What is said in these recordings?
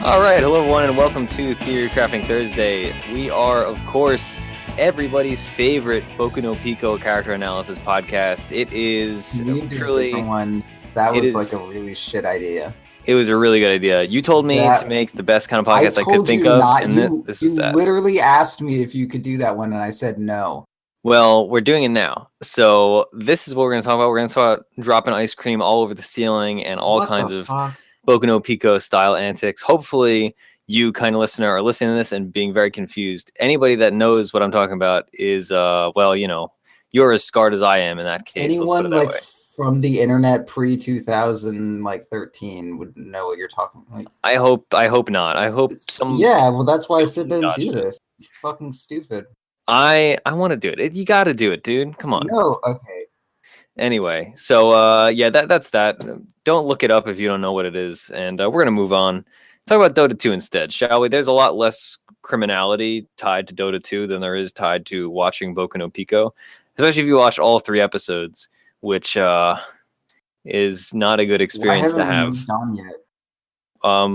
All right, hello everyone, and welcome to Theorycrafting Thursday. We are, of course, everybody's favorite Boku no Pico character analysis podcast. It is truly one. That was like a really shit idea. It was a really good idea. You told me to make the best kind of podcast I could think of, and this was that. You literally asked me if you could do that one, and I said no. Well, we're doing it now. So this is what we're going to talk about. We're going to talk about dropping ice cream all over the ceiling and all kinds of Boku no Pico style antics. Hopefully you kind of listener are listening to this and being very confused. Anybody that knows what I'm talking about is, well, you know, you're as scarred as I am in that case. Anyone like from the internet pre-2013 would know what you're talking like. I hope not. I hope some. Yeah, well, that's why I said don't do this. You're fucking stupid. I want to do it. You got to do it, dude. Come on. No, okay. Anyway, so yeah, that's that. Don't look it up if you don't know what it is, and we're gonna move on. Talk about Dota 2 instead, shall we? There's a lot less criminality tied to Dota 2 than there is tied to watching Boku no Pico, especially if you watch all 3 episodes, which is not a good experience to have. Moved on yet. I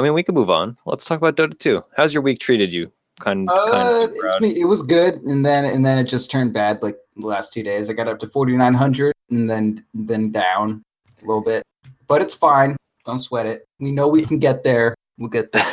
mean, we can move on. Let's talk about Dota 2. How's your week treated you? It was good, and then it just turned bad. Like the last 2 days, I got up to 4,900, and then down a little bit, but it's fine. Don't sweat it. We know we can get there. We'll get there.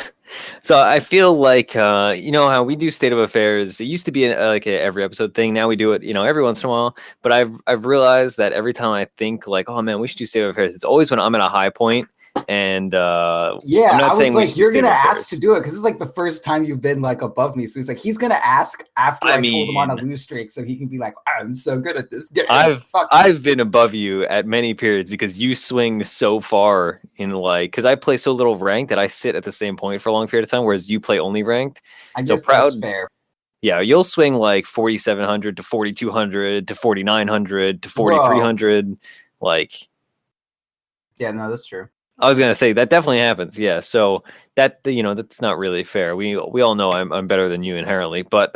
So I feel like you know how we do State of Affairs. It used to be like a every episode thing. Now we do it, you know, every once in a while. But I've realized that every time I think like, oh man, we should do State of Affairs, it's always when I'm at a high point. And yeah, I was like, you're gonna ask to do it because it's like the first time you've been like above me. So he's like, he's gonna ask after I told him on a lose streak, so he can be like, I'm so good at this game. I've been above you at many periods because you swing so far in like because I play so little ranked that I sit at the same point for a long period of time, whereas you play only ranked. I guess that's fair. Yeah, you'll swing like 4,700 to 4,200 to 4,900 to 4,300. Like, yeah, no, that's true. I was gonna say that definitely happens. Yeah, so that you know that's not really fair. We all know I'm better than you inherently, but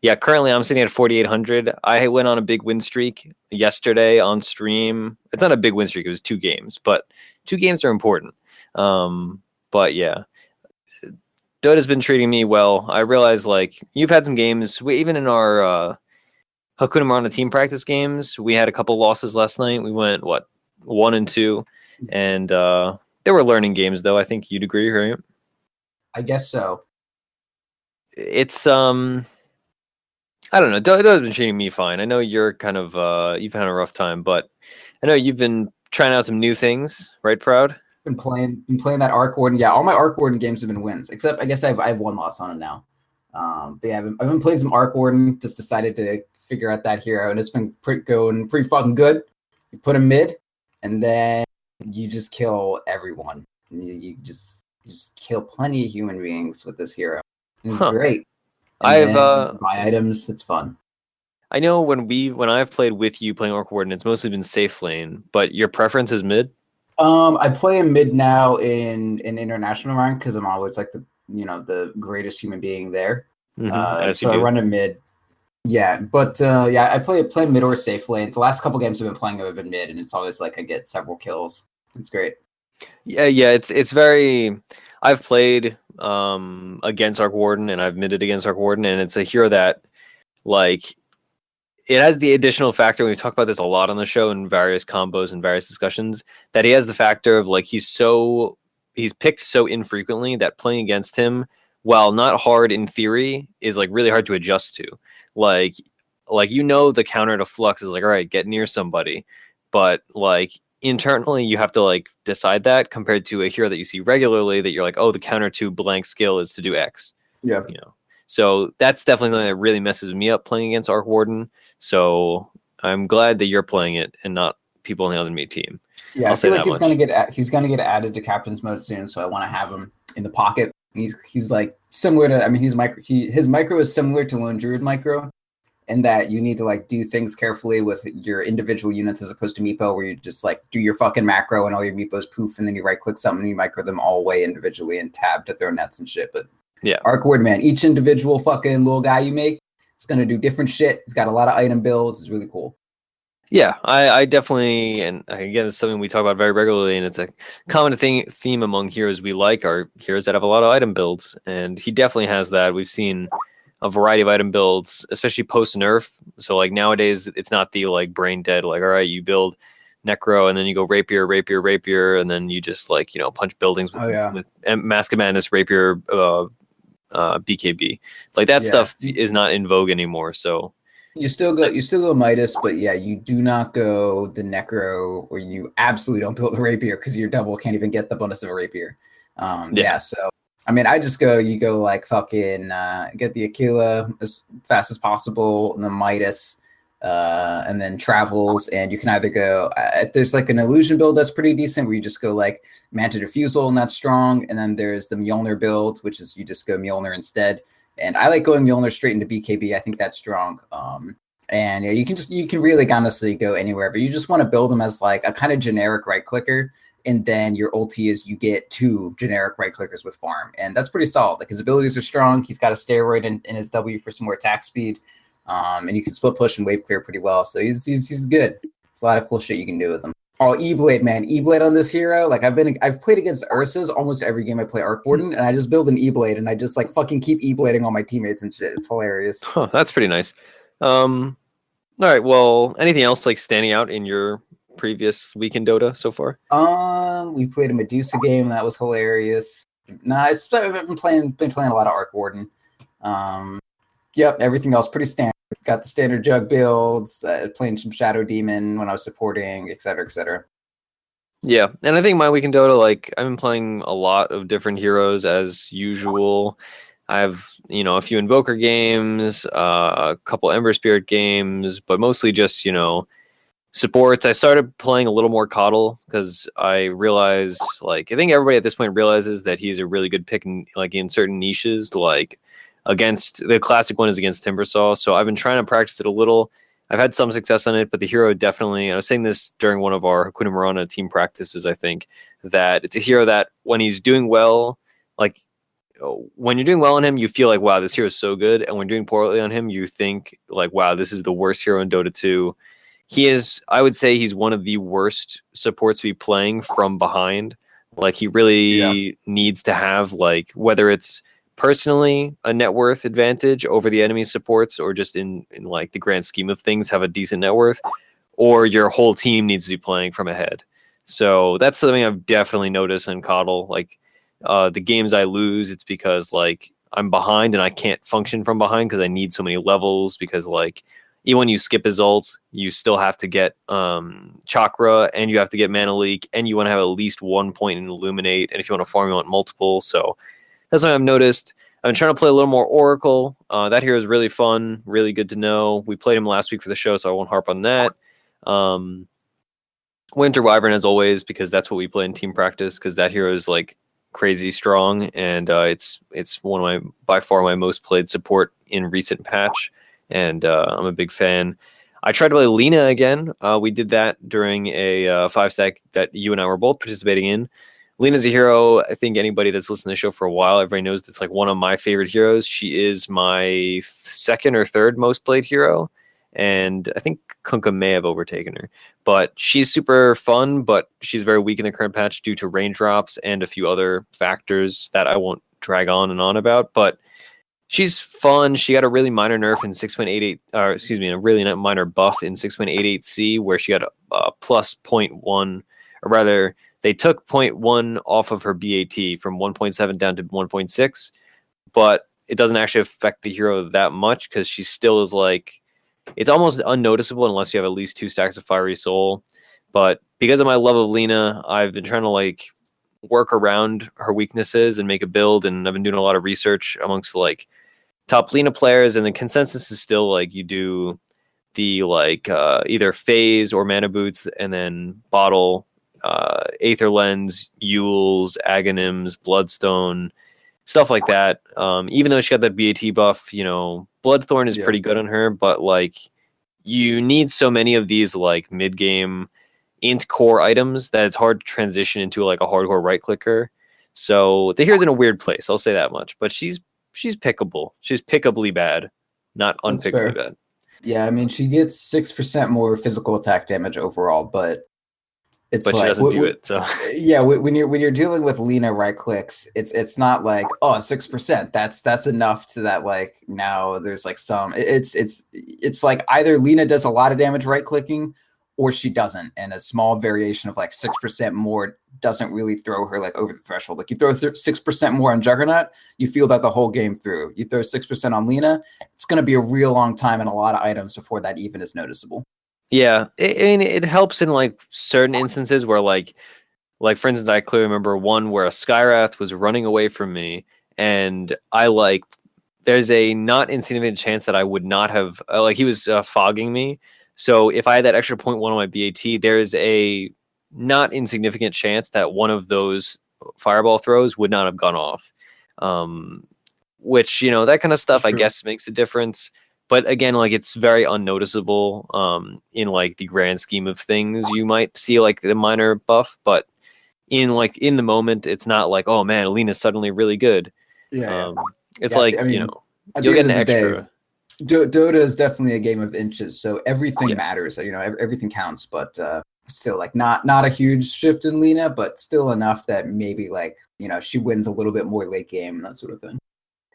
yeah. Currently, I'm sitting at 4,800. I went on a big win streak yesterday on stream. It's not a big win streak; it was 2 games, but 2 games are important. But yeah, Dota's been treating me well. I realize like you've had some games. Even in our Hakuna Matata team practice games, we had a couple losses last night. We went 1-2. And there were learning games, though. I think you'd agree, right? I guess so. It's I don't know. Dota's been treating me fine. I know you're kind of you've had a rough time, but I know you've been trying out some new things, right? Proud. Been playing that Arc Warden. Yeah, all my Arc Warden games have been wins, except I guess I have 1 loss on it now. But yeah, I've been playing some Arc Warden. Just decided to figure out that hero, and it's been going pretty fucking good. You put him mid, and then you just kill everyone. You just kill plenty of human beings with this hero. It's great. And my items, it's fun. I know when I've played with you playing Orc Warden, it's mostly been safe lane, but your preference is mid? I play in mid now in international rank because I'm always like the greatest human being there. Mm-hmm. So I run a mid. Yeah, but yeah, I play mid or safe lane. The last couple games I've been playing have been mid, and it's always like I get several kills. It's great. Yeah, it's very. I've played against Arc Warden, and I've midded against Arc Warden, and it's a hero that, like, it has the additional factor. We talk about this a lot on the show in various combos and various discussions. That he has the factor of like he's picked so infrequently that playing against him, while not hard in theory, is like really hard to adjust to. Like the counter to Flux is like, all right, get near somebody, but like. Internally, you have to like decide that compared to a hero that you see regularly that you're like, oh, the counter to blank skill is to do X. Yeah. You know, so that's definitely something that really messes me up playing against Arc Warden. So I'm glad that you're playing it and not people on the other me team. Yeah, I feel like he's gonna get added to captain's mode soon. So I want to have him in the pocket. He's like similar to. I mean, his micro is similar to Lone Druid micro. And that you need to like do things carefully with your individual units as opposed to Meepo, where you just like do your fucking macro and all your Meepos poof, and then you right click something and you micro them all away individually and tab to throw nets and shit. But yeah, Arc Warden, man, each individual fucking little guy you make is gonna do different shit. He's got a lot of item builds. It's really cool. Yeah, I definitely, and again, it's something we talk about very regularly, and it's a common theme among heroes we like are heroes that have a lot of item builds, and he definitely has that. We've seen a variety of item builds, especially post nerf. So like nowadays, it's not the like brain dead, like all right, you build Necro and then you go rapier, rapier, rapier, and then you just like punch buildings with Oh yeah, with Mask of Madness, rapier, BKB. Like that yeah. stuff is not in vogue anymore. So. You still go Midas, but yeah, you do not go the Necro, or you absolutely don't build a Rapier because your double can't even get the bonus of a Rapier. Yeah, so I mean, you go like fucking get the Aquila as fast as possible, and then Midas, and then Travels, and you can either go if there's like an illusion build that's pretty decent, where you just go like Manta Diffusal, and that's strong, and then there's the Mjolnir build, which is you just go Mjolnir instead. And I like going Mjolnir straight into BKB. I think that's strong. And yeah, you can really honestly go anywhere, but you just want to build them as like a kind of generic right clicker. And then your ulti is you get 2 generic right clickers with farm. And that's pretty solid. Like his abilities are strong. He's got a steroid in his W for some more attack speed. And you can split push and wave clear pretty well. So he's good. There's a lot of cool shit you can do with him. Oh, E-Blade, man. E-Blade on this hero. Like I've played against Ursas almost every game I play Arc Warden, and I just build an E-Blade and I just like fucking keep E-Blading all my teammates and shit. It's hilarious. Huh, that's pretty nice. All right, well, anything else like standing out in your previous week in Dota so far? We played a Medusa game, and that was hilarious. Nah, I've been playing a lot of Arc Warden. Yep, everything else pretty standard. Got the standard jug builds, playing some Shadow Demon when I was supporting, et cetera, et cetera. Yeah, and I think my week in Dota, like I've been playing a lot of different heroes as usual. I have, a few Invoker games, a couple Ember Spirit games, but mostly just, supports. I started playing a little more Coddle because I realize, like, I think everybody at this point realizes that he's a really good pick in certain niches, like against the classic one is against Timbersaw. So I've been trying to practice it a little. I've had some success on it, but the hero definitely, I was saying this during one of our Hakuna Marana team practices, I think, that it's a hero that when he's doing well, like when you're doing well on him, you feel like, wow, this hero is so good. And when doing poorly on him, you think like, wow, this is the worst hero in Dota 2. He is, I would say he's one of the worst supports to be playing from behind. Like he really needs to have like, whether it's personally a net worth advantage over the enemy supports or just in like the grand scheme of things have a decent net worth, or your whole team needs to be playing from ahead. So that's something I've definitely noticed in Coddle. Like the games I lose, it's because like I'm behind and I can't function from behind because I need so many levels, because like even when you skip his ult, you still have to get chakra and you have to get mana leak and you want to have at least 1 point in illuminate, and if you want to farm you want multiple. So that's something I've noticed. I've been trying to play a little more Oracle. That hero is really fun, really good to know. We played him last week for the show, so I won't harp on that. Winter Wyvern as always, because that's what we play in team practice, because that hero is like crazy strong, and it's one of my, by far my most played support in recent patch, and I'm a big fan. I tried to play Lina again. We did that during a 5-stack that you and I were both participating in. Lina's a hero. I think anybody that's listened to the show for a while, everybody knows that's like one of my favorite heroes. She is my second or third most played hero, and I think Kunkka may have overtaken her. But she's super fun, but she's very weak in the current patch due to raindrops and a few other factors that I won't drag on and on about. But she's fun. She got a really minor nerf in 6.88, or excuse me, a really minor buff in 6.88C, where she got a plus 0.1, or rather, they took 0.1 off of her BAT from 1.7 down to 1.6, but it doesn't actually affect the hero that much because she still is like, it's almost unnoticeable unless you have at least 2 stacks of Fiery Soul. But because of my love of Lina, I've been trying to like work around her weaknesses and make a build, and I've been doing a lot of research amongst like top Lina players, and the consensus is still like you do the like either phase or mana boots and then bottle Aether Lens, Yules, Aghanim's, Bloodstone, stuff like that. Even though she got that BAT buff, Bloodthorn is pretty good on her, but like you need so many of these like mid-game int core items that it's hard to transition into like a hardcore right clicker. So the hero's in a weird place, I'll say that much. But she's pickable. She's pickably bad, not unpickably bad. Yeah, I mean, she gets 6% more physical attack damage overall, but it's But she like doesn't do it. So yeah, when you're dealing with Lena right clicks, it's not like, oh, 6%. That's enough to that, like, now there's like some it's like either Lena does a lot of damage right clicking or she doesn't, and a small variation of like 6% more doesn't really throw her like over the threshold. Like you throw 6% more on Juggernaut, you feel that the whole game through. You throw 6% on Lena, it's going to be a real long time and a lot of items before that even is noticeable. yeah, I mean, it helps in like certain instances where like for instance, I clearly remember one where a Skyrath was running away from me, and I like there's a not insignificant chance that I would not have like he was fogging me. So if I had that extra 0.1 on my BAT, there is a not insignificant chance that one of those fireball throws would not have gone off. Which that kind of stuff I guess makes a difference. But again, like it's very unnoticeable in like the grand scheme of things. You might see like the minor buff, but in the moment, it's not like, oh man, Alina's suddenly really good. Yeah. It's Yeah, like I mean, at the you'll end get an of the day, extra. Dota is definitely a game of inches, so everything Yeah. matters. Everything counts, but still, like not a huge shift in Lena, but still enough that maybe like she wins a little bit more late game and that sort of thing.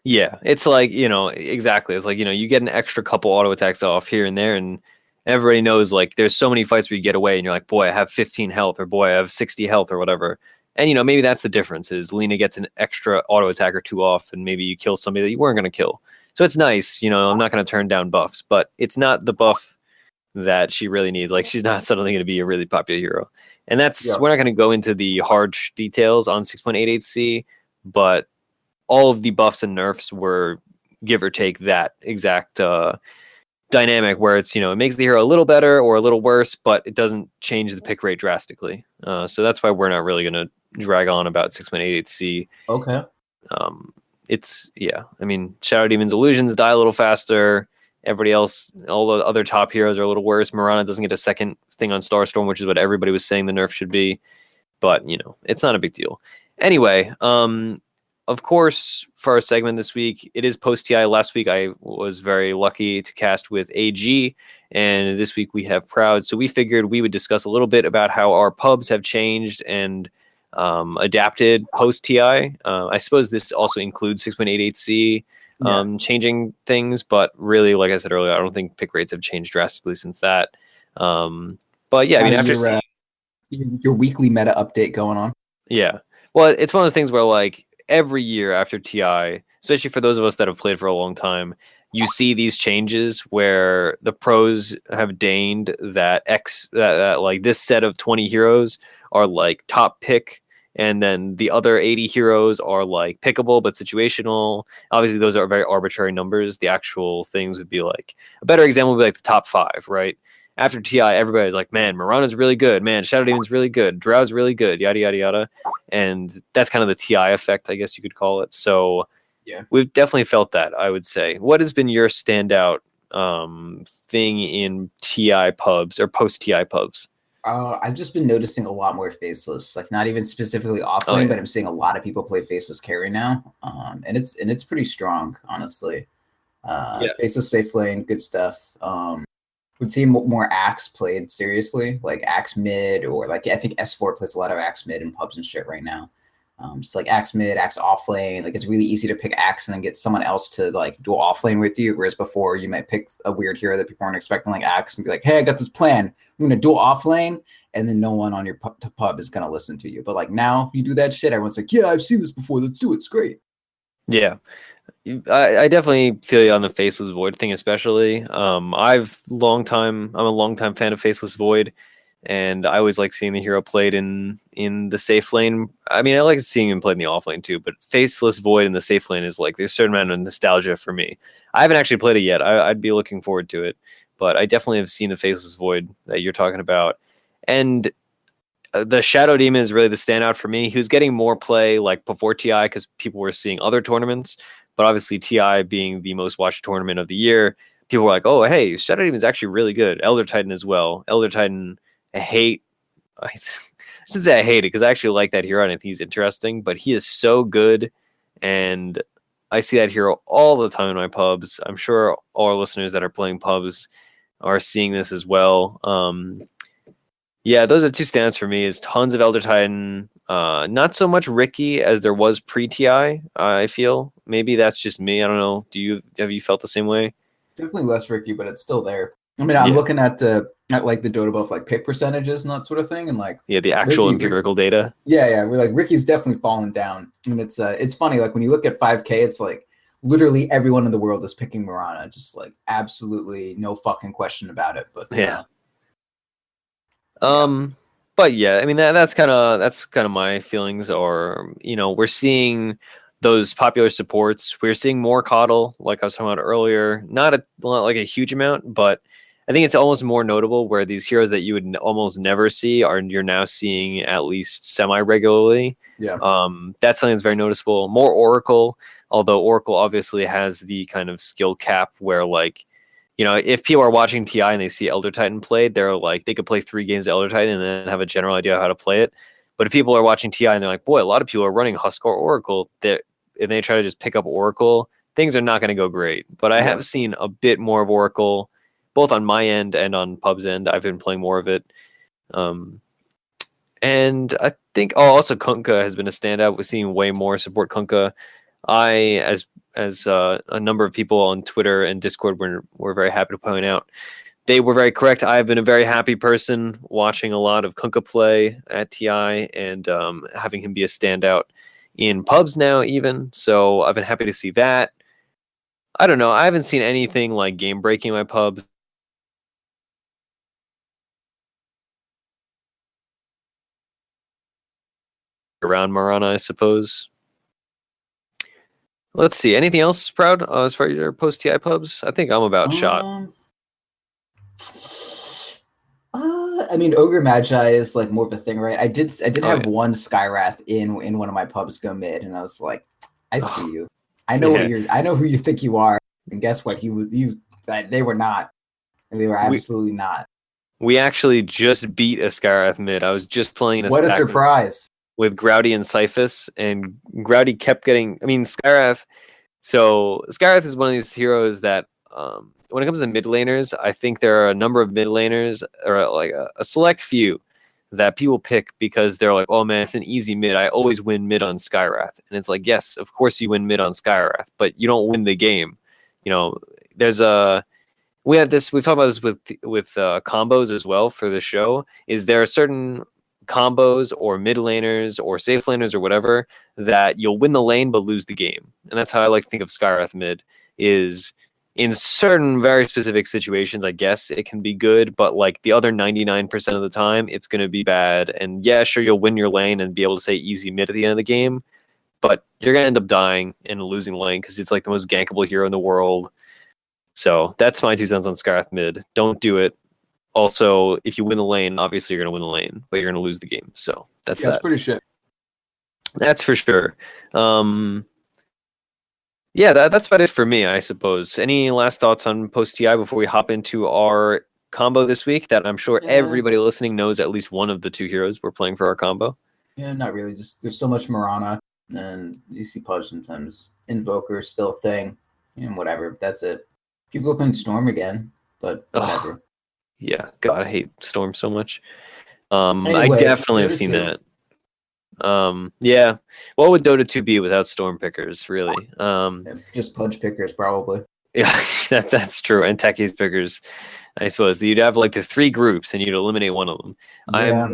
Yeah, it's like exactly. It's like you get an extra couple auto attacks off here and there, and everybody knows like there's so many fights where you get away, and you're like, boy, I have 15 health, or boy, I have 60 health, or whatever. And maybe that's the difference is Lena gets an extra auto attack or two off, and maybe you kill somebody that you weren't going to kill. So it's nice, I'm not going to turn down buffs, but it's not the buff that she really needs. Like she's not suddenly going to be a really popular hero, and we're not going to go into the harsh details on 6.88C, but all of the buffs and nerfs were give or take that exact dynamic where it's it makes the hero a little better or a little worse, but it doesn't change the pick rate drastically. So that's why we're not really going to drag on about 6.88C. Okay. It's I mean, Shadow Demon's illusions die a little faster. Everybody else, all the other top heroes are a little worse. Mirana doesn't get a second thing on Starstorm, which is what everybody was saying the nerf should be. But it's not a big deal. Anyway, of course, for our segment this week, it is post TI. Last week, I was very lucky to cast with AG, and this week we have Proud. So we figured we would discuss a little bit about how our pubs have changed and adapted post TI. I suppose this also includes 6.88C changing things, but really, like I said earlier, I don't think pick rates have changed drastically since that. But yeah, I mean, after your weekly meta update going on. Yeah. Well, it's one of those things where like every year after TI, especially for those of us that have played for a long time, you see these changes where the pros have deigned that that like this set of 20 heroes are like top pick, and then the other 80 heroes are like pickable but situational. Obviously, those are very arbitrary numbers. The actual things would be like a better example would be like the top 5, right? After TI, everybody's like, man, Mirana's really good. Man, Shadow Demon's really good. Drow's really good. Yada, yada, yada. And that's kind of the TI effect, I guess you could call it. So yeah, we've definitely felt that, I would say. What has been your standout thing in TI pubs or post-TI pubs? I've just been noticing a lot more faceless, like not even specifically offlane, Oh, yeah. but I'm seeing a lot of people play faceless carry now. And it's pretty strong, honestly. Yeah. Faceless safe lane, good stuff. Would see more Axe played seriously, like Axe mid, or like I think S4 plays a lot of Axe mid in pubs and shit right now. Just like Axe mid, Axe off lane. Like it's really easy to pick Axe and then get someone else to like dual off lane with you. Whereas before you might pick a weird hero that people aren't expecting, like Axe, and be like, "Hey, I got this plan. I'm gonna dual off lane," and then no one on your pub is gonna listen to you. But like now, if you do that shit, everyone's like, "Yeah, I've seen this before. Let's do it. It's great." Yeah. I definitely feel you on the Faceless Void thing, especially. I'm a long time fan of Faceless Void, and I always like seeing the hero played in the safe lane. I mean, I like seeing him played in the off lane too, but Faceless Void in the safe lane is like there's a certain amount of nostalgia for me. I haven't actually played it yet. I'd be looking forward to it, but I definitely have seen the Faceless Void that you're talking about, and the Shadow Demon is really the standout for me. He was getting more play like before TI because people were seeing other tournaments, but obviously TI being the most watched tournament of the year, people were like, "Oh, hey, Shadow Demon is actually really good." Elder Titan as well. Elder Titan, I should say I hate it because I actually like that hero and I think he's interesting, but he is so good, and I see that hero all the time in my pubs. I'm sure all our listeners that are playing pubs are seeing this as well. Yeah, those are two stands for me. Is tons of Elder Titan. Not so much Ricky as there was pre-TI. I feel maybe that's just me. I don't know. Have you felt the same way? Definitely less Ricky, but it's still there. I mean, I'm Yeah. looking at like the Dota buff, like pick percentages and that sort of thing, and like Yeah, the actual empirical data. Yeah, we're like Ricky's definitely fallen down, and it's funny. Like when you look at 5K, it's like literally everyone in the world is picking Mirana, just like absolutely no fucking question about it. But Yeah. But yeah, I mean that's kind of my feelings. Or we're seeing those popular supports. We're seeing more Coddle, like I was talking about earlier. Not like a huge amount, but I think it's almost more notable where these heroes that you would almost never see you're now seeing at least semi regularly. Yeah. That's something that's very noticeable. More Oracle, although Oracle obviously has the kind of skill cap where like. If people are watching TI and they see Elder Titan played, they're like, they could play 3 games of Elder Titan and then have a general idea of how to play it. But if people are watching TI and they're like, boy, a lot of people are running Husk or Oracle, and they try to just pick up Oracle, things are not going to go great. But I have seen a bit more of Oracle, both on my end and on Pub's end. I've been playing more of it. And I think also Kunkka has been a standout. We're seeing way more support Kunkka. As a number of people on Twitter and Discord were very happy to point out, they were very correct. I've been a very happy person watching a lot of Kunkka play at TI and having him be a standout in pubs now even. So I've been happy to see that. I don't know. I haven't seen anything like game breaking my pubs. Around Marana, I suppose. Let's see. Anything else, Proud, as far as your post-TI pubs? I think I'm about shot. I mean, Ogre Magi is like more of a thing, right? I did have one Skywrath in one of my pubs go mid, and I was like, I see you. I know I know who you think you are, and guess what? They were not. And they were absolutely not. We actually just beat a Skywrath mid. I was just playing What a surprise. With Grouty and Cyphus, and Grouty kept getting. I mean, Skywrath. So Skywrath is one of these heroes that, when it comes to mid laners, I think there are a number of mid laners, or like a select few, that people pick because they're like, oh man, it's an easy mid. I always win mid on Skywrath, and it's like, yes, of course you win mid on Skywrath, but you don't win the game. There's a. We've talked about this with combos as well for the show. Is there are certain combos or mid laners or safe laners or whatever that you'll win the lane but lose the game, and that's how I like to think of Skywrath mid. Is in certain very specific situations, I guess it can be good, but like the other 99% of the time, it's going to be bad. And yeah, sure, you'll win your lane and be able to say easy mid at the end of the game, but you're going to end up dying and losing lane because it's like the most gankable hero in the world. So that's my 2 cents on Skywrath mid. Don't do it. Also, if you win the lane, obviously you're going to win the lane, but you're going to lose the game. So that's That's pretty shit. That's for sure. Yeah, that's about it for me, I suppose. Any last thoughts on post-TI before we hop into our combo this week that I'm sure everybody listening knows at least one of the 2 heroes we're playing for our combo? Yeah, not really. Just there's so much Marana, and you see Pudge sometimes. Invoker still a thing, and whatever. That's it. People are playing Storm again, but whatever. Yeah, God, I hate Storm so much. Anyway, I definitely have seen that. Yeah. What would Dota 2 be without Storm pickers, really? Just Pudge pickers, probably. Yeah, that's true. And Techies pickers, I suppose. You'd have like the 3 groups and you'd eliminate one of them. Yeah.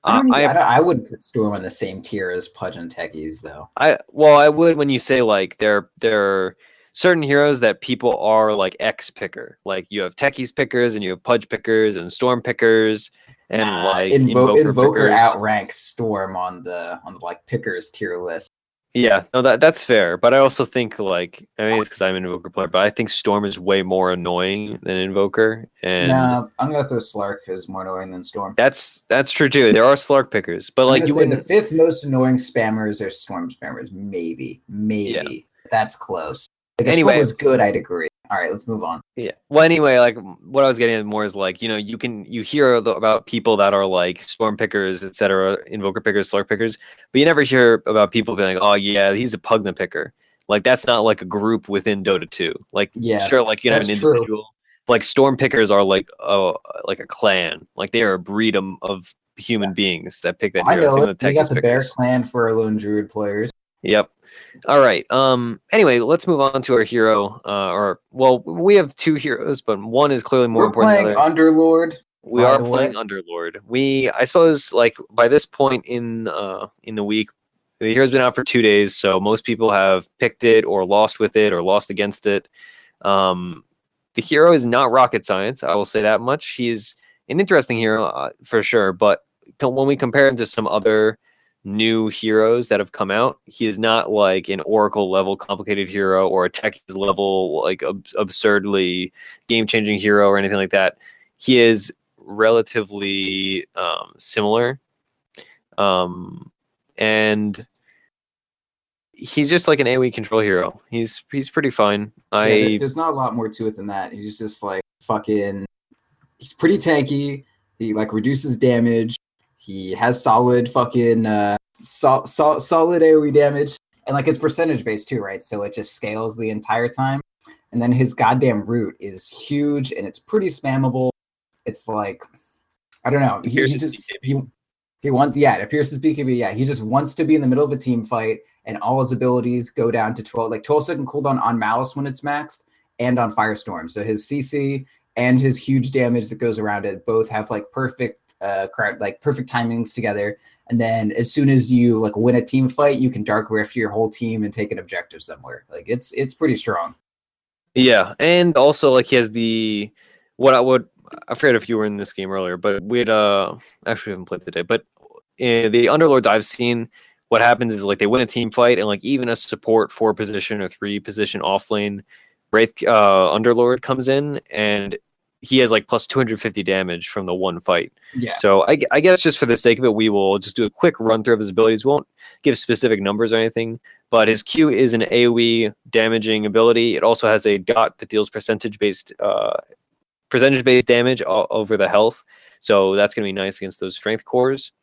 I would put Storm on the same tier as Pudge and Techies, though. I would when you say like there are certain heroes that people are like X picker. Like you have Techies pickers and you have Pudge pickers and Storm pickers and like Invoker outranks Storm on the like pickers tier list. Yeah, no, that's fair. But I also think like it's because I'm an Invoker player, but I think Storm is way more annoying than Invoker. And I'm gonna throw Slark as more annoying than Storm. That's true too. There are Slark pickers, but like you wouldn't. The 5th most annoying spammers are Storm spammers. Maybe. Yeah. That's close. Like, if Storm was good, I'd agree. All right, let's move on. Yeah. Well, anyway, like what I was getting at more is like, you hear about people that are like Storm pickers, etc., Invoker pickers, Slark pickers, but you never hear about people being like, oh yeah, he's a Pugna picker. Like that's not like a group within Dota 2. Like Yeah, sure, like you can have an that's true. individual. Like storm pickers are like a clan. Like they are a breed of human beings that pick that I hero. know Same it. with We got Techies the Bear pickers. Clan for our lone druid players. Yep. All right. Anyway, let's move on to our hero. We have two heroes, but one is clearly more We're important than playing the other. Underlord, We by are the playing way. Underlord. I suppose, like by this point in the week, the hero's been out for 2 days, so most people have picked it or lost with it or lost against it. Um, the hero is not rocket science. I will say that much. He's an interesting hero for sure, but when we compare him to some other new heroes that have come out, he is not like an Oracle level complicated hero or a Techies level like absurdly game changing hero or anything like that. He is relatively similar, and he's just like an AoE control hero. He's pretty fine. Yeah, there's not a lot more to it than that. He's just like fucking. He's pretty tanky. He like reduces damage. He has solid fucking solid AoE damage, and like it's percentage based too, right? So it just scales the entire time. And then his goddamn root is huge, and it's pretty spammable. It's like I don't know. It He pierces just BKB. he wants it pierces BKB. Yeah, he just wants to be in the middle of a team fight, and all his abilities go down to 12 second cooldown on Malice when it's maxed, and on Firestorm. So his CC and his huge damage that goes around it both have like perfect perfect timings together. And then as soon as you like win a team fight, you can dark rift your whole team and take an objective somewhere. Like it's pretty strong. Yeah, and also like he has the I forget if you were in this game earlier, but we had actually haven't played today. But in the Underlords I've seen, what happens is like they win a team fight, and like even a support 4 position or 3 position off lane Wraith Underlord comes in, and he has like plus 250 damage from the one fight. Yeah. So I guess just for the sake of it, we will just do a quick run through of his abilities. We won't give specific numbers or anything, but his Q is an AoE damaging ability. It also has a dot that deals percentage-based damage over the health. So that's going to be nice against those strength cores.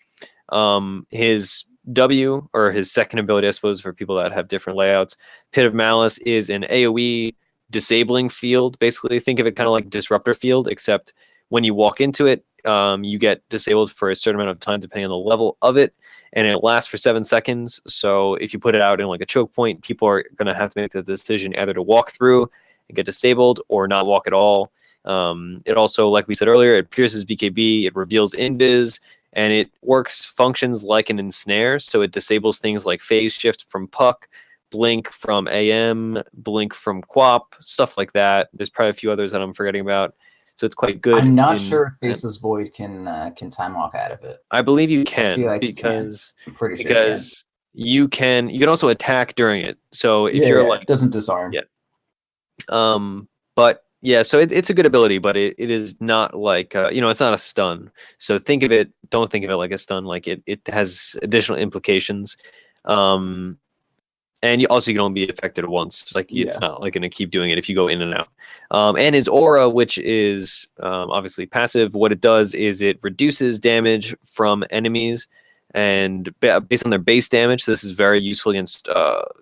His W, or his second ability, I suppose, for people that have different layouts, Pit of Malice is an AoE disabling field. Basically, think of it kind of like Disruptor Field, except when you walk into it, you get disabled for a certain amount of time depending on the level of it, and it lasts for 7 seconds. So if you put it out in like a choke point, people are going to have to make the decision either to walk through and get disabled or not walk at all. It also, like we said earlier, it pierces BKB, it reveals invis, and it functions like an ensnare. So it disables things like phase shift from Puck, blink from AM, blink from Quap, stuff like that. There's probably a few others that I'm forgetting about. So it's quite good. I'm not sure if Faceless Void can time walk out of it. I believe you can. I feel like because I'm pretty sure you can also attack during it. So if you're like, it doesn't disarm. Yeah. But yeah, so it's a good ability, but it is not like it's not a stun. So don't think of it like a stun. Like it has additional implications. And you can only be affected once. Like it's not like going to keep doing it if you go in and out. And his aura, which is obviously passive, what it does is it reduces damage from enemies, and based on their base damage. So this is very useful against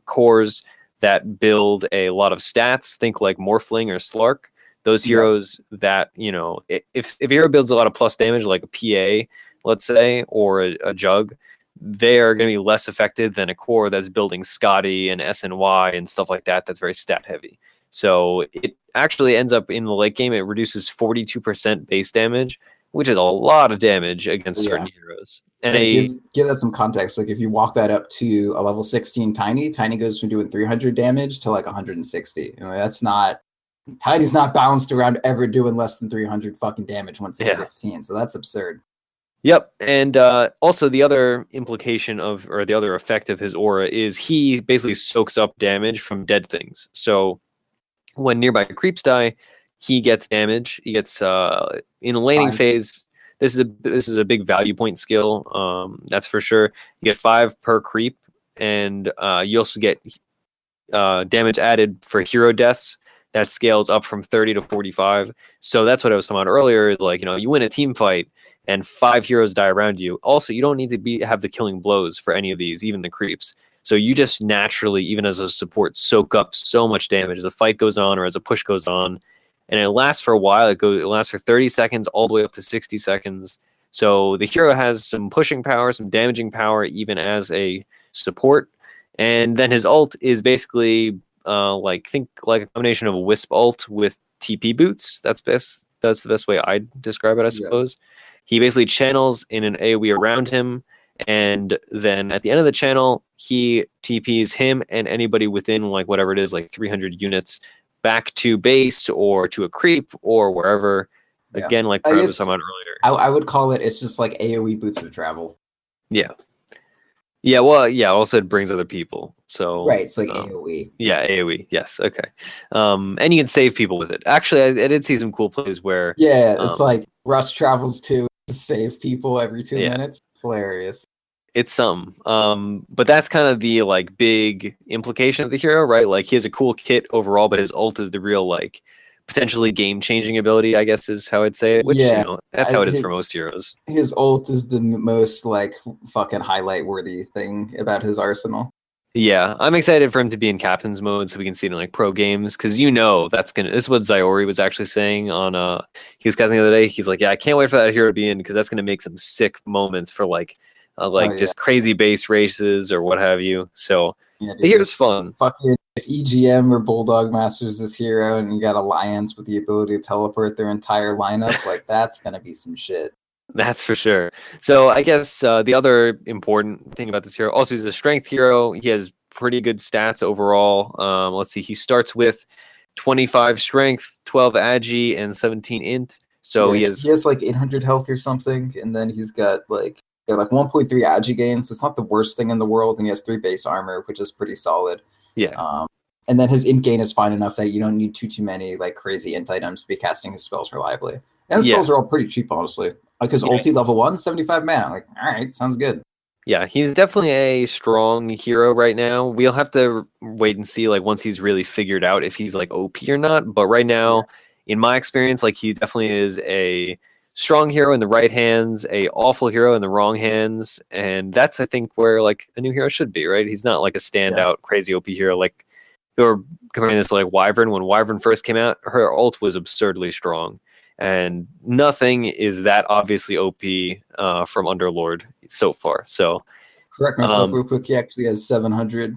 cores that build a lot of stats. Think like Morphling or Slark. Those heroes that, if a hero builds a lot of plus damage, like a PA, let's say, or a Jug, they are going to be less effective than a core that's building Scotty and SNY and stuff like that. That's very stat heavy. So it actually ends up in the late game, it reduces 42% base damage, which is a lot of damage against certain heroes. And give that some context. Like if you walk that up to a level 16 Tiny goes from doing 300 damage to like 160. That's not... Tiny's not balanced around ever doing less than 300 fucking damage once he's 16. So that's absurd. Yep, and also the other implication or the other effect of his aura is he basically soaks up damage from dead things. So when nearby creeps die, he gets damage. He gets in a laning phase. This is a big value point skill. That's for sure. You get 5 per creep, and you also get damage added for hero deaths. That scales up from 30 to 45. So that's what I was talking about earlier. Is like, you win a team fight and 5 heroes die around you. Also, you don't need to have the killing blows for any of these, even the creeps. So you just naturally, even as a support, soak up so much damage as a fight goes on or as a push goes on. And it lasts for a while. It lasts for 30 seconds all the way up to 60 seconds. So the hero has some pushing power, some damaging power, even as a support. And then his ult is basically think like a combination of a Wisp ult with TP boots. That's the best way I'd describe it, I suppose. He basically channels in an AoE around him, and then at the end of the channel, he TPs him and anybody within like whatever it is, like 300 units, back to base or to a creep or wherever. Yeah. Again, like Proud was talking about earlier. I would call it's just like AoE boots of travel. Yeah. Yeah, well, yeah, also it brings other people. So right, it's like AoE. Yeah, AoE. Yes, okay. And you can save people with it. Actually, I did see some cool plays where it's like Rush travels to save people every 2 minutes. Hilarious. It's some. But that's kind of the like big implication of the hero, right? Like he has a cool kit overall, but his ult is the real like potentially game-changing ability, I guess is how I'd say it. Which that's how it is for most heroes. His ult is the most like fucking highlight-worthy thing about his arsenal. Yeah, I'm excited for him to be in captain's mode so we can see it in like pro games because this is what Zyori was actually saying on he was casting the other day. He's like, yeah, I can't wait for that hero to be in because that's gonna make some sick moments for like just crazy base races or what have you. So the hero's fun. Fucking if EGM or Bulldog masters this hero and you got Alliance with the ability to teleport their entire lineup, like that's gonna be some shit. That's for sure. So I guess the other important thing about this hero, also he's a strength hero. He has pretty good stats overall. Let's see, he starts with 25 strength, 12 agi, and 17 int. So he has like 800 health or something, and then he's got like 1.3 agi gains. So it's not the worst thing in the world, and he has 3 base armor, which is pretty solid. Yeah. And then his int gain is fine enough that you don't need too many like crazy int items to be casting his spells reliably. And his spells are all pretty cheap, honestly. Like his ulti level 1, 75 mana. Like, all right, sounds good. Yeah, he's definitely a strong hero right now. We'll have to wait and see like once he's really figured out if he's like OP or not. But right now, in my experience, like he definitely is a strong hero in the right hands, a awful hero in the wrong hands, and that's I think where like a new hero should be, right? He's not like a standout crazy OP hero like you're comparing this to like Wyvern. When Wyvern first came out, her ult was absurdly strong. And nothing is that obviously OP from Underlord so far. So correct myself real quick. He actually has 700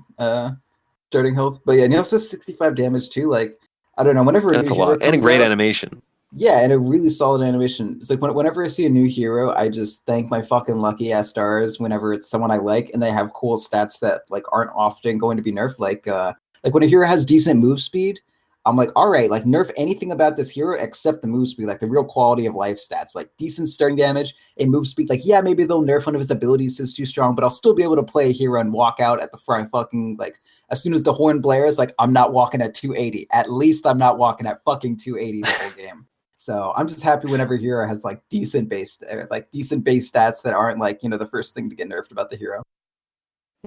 starting health, but and he also has 65 damage too. Like I don't know. Whenever that's a lot and a great animation. Yeah, and a really solid animation. It's like whenever I see a new hero, I just thank my fucking lucky ass stars. Whenever it's someone I like and they have cool stats that like aren't often going to be nerfed, like when a hero has decent move speed. I'm like, all right, like nerf anything about this hero except the move speed, like the real quality of life stats, like decent starting damage and move speed. Like, yeah, maybe they'll nerf one of his abilities is too strong, but I'll still be able to play a hero and walk out at the front fucking like as soon as the horn blares, like I'm not walking at 280. At least I'm not walking at fucking 280 the whole game. So I'm just happy whenever a hero has like decent base stats that aren't like, the first thing to get nerfed about the hero.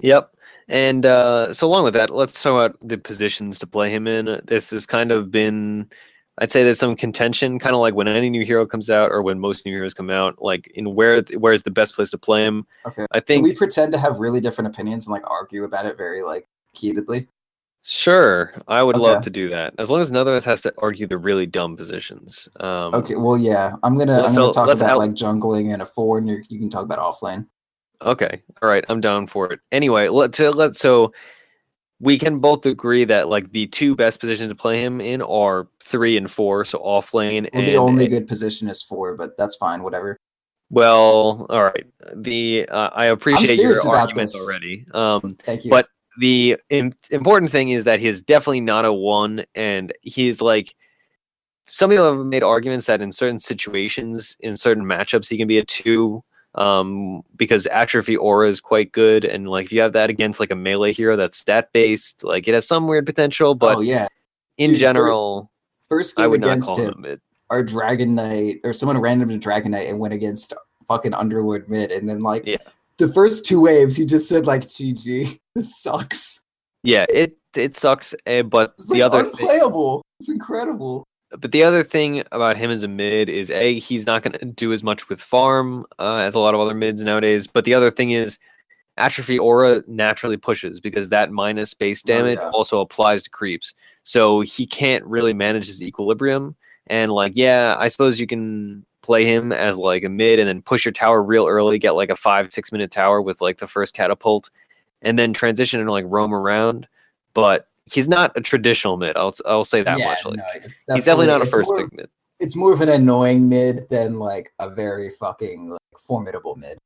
Yep. And so along with that, let's talk about the positions to play him in. This has kind of been, I'd say there's some contention, kind of like when any new hero comes out or when most new heroes come out, like in where's the best place to play him. Okay. I think can we pretend to have really different opinions and like argue about it very like heatedly? Sure. I would love to do that. As long as none of us has to argue the really dumb positions. Okay, well yeah. I'm gonna talk about like jungling and a 4 and you can talk about offlane. Okay. All right. I'm down for it. Anyway, so we can both agree that like the 2 best positions to play him in are 3 and 4, so off lane. Well, the only good position is 4, but that's fine, whatever. Well, all right. I appreciate your argument already. Thank you. But the important thing is that he is definitely not a 1, and he's like some people have made arguments that in certain situations, in certain matchups, he can be a 2. Because atrophy aura is quite good, and like if you have that against like a melee hero that's stat based, like it has some weird potential, but in general, first game I would not against call him mid. Our Dragon Knight or someone random to Dragon Knight and went against fucking Underlord mid, and then like the first 2 waves he just said like GG, this sucks. Yeah, it sucks, but it's like the other unplayable. It's incredible. But the other thing about him as a mid is he's not going to do as much with farm as a lot of other mids nowadays. But the other thing is Atrophy Aura naturally pushes because that minus base damage also applies to creeps. So he can't really manage his equilibrium. And like, yeah, I suppose you can play him as like a mid and then push your tower real early, get like a 5-6 minute tower with like the first catapult, and then transition and like roam around. But he's not a traditional mid. I'll say that much. Like, he's definitely not a first pick mid. It's more of an annoying mid than like a very fucking like formidable mid.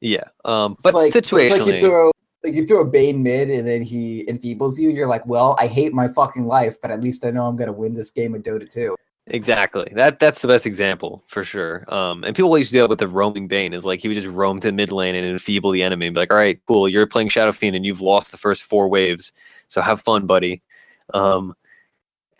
Yeah. It's but like, situationally, it's like you throw a Bane mid and then he enfeebles you. You're like, well, I hate my fucking life, but at least I know I'm gonna win this game of Dota 2. Exactly. That's the best example for sure. And people used to do that with the roaming Bane. Is like he would just roam to mid lane and enfeeble the enemy and be like, all right, cool, you're playing Shadow Fiend and you've lost the first 4 waves, so have fun, buddy.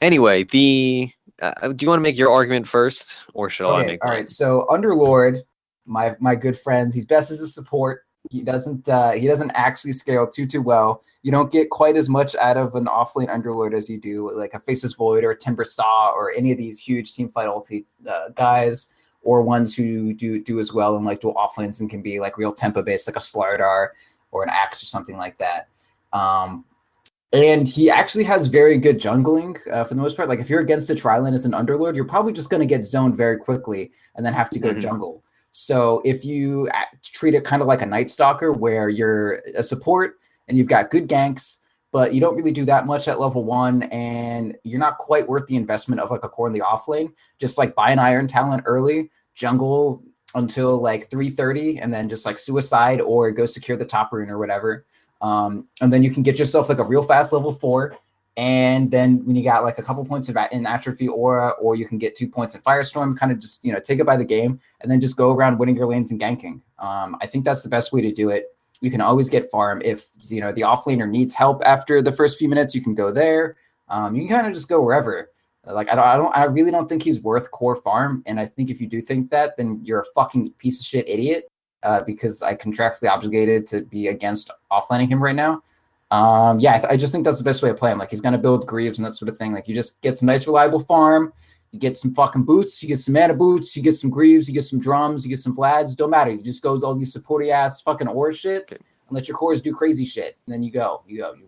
Anyway, do you want to make your argument first, or should I make mine? All right. So Underlord, my good friends, he's best as a support. He doesn't actually scale too well. You don't get quite as much out of an offlane Underlord as you do like a Faceless Void or a Timber Saw or any of these huge teamfight ulti guys, or ones who do as well in like dual offlanes and can be like real tempo based, like a Slardar or an Axe or something like that. And he actually has very good jungling for the most part. Like if you're against a tri-lane as an Underlord, you're probably just going to get zoned very quickly and then have to go jungle. So if you treat it kind of like a Night Stalker where you're a support and you've got good ganks, but you don't really do that much at level 1 and you're not quite worth the investment of like a core in the off lane, just like buy an Iron Talent early, jungle until like 3:30 and then just like suicide or go secure the top rune or whatever. And then you can get yourself like a real fast level 4. And then when you got like a couple points in Atrophy Aura, or you can get 2 points in Firestorm, kind of just, take it by the game and then just go around winning your lanes and ganking. I think that's the best way to do it. You can always get farm. If, the offlaner needs help after the first few minutes, you can go there. You can kind of just go wherever. Like, I really don't think he's worth core farm. And I think if you do think that, then you're a fucking piece of shit idiot. Because I contractually obligated to be against offlining him right now. I just think that's the best way to play him. Like he's going to build Greaves and that sort of thing. Like you just get some nice reliable farm. You get some fucking boots. You get some mana boots. You get some Greaves. You get some drums. You get some Vlads. Don't matter. You just go with all these supporty ass fucking aura shits and let your cores do crazy shit. And then you go.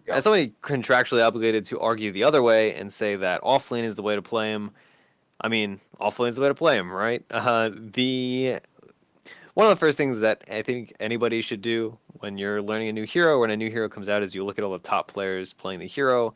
As somebody contractually obligated to argue the other way and say that offlane is the way to play him, I mean, offlane is the way to play him, right? One of the first things that I think anybody should do when you're learning a new hero, when a new hero comes out, is you look at all the top players playing the hero,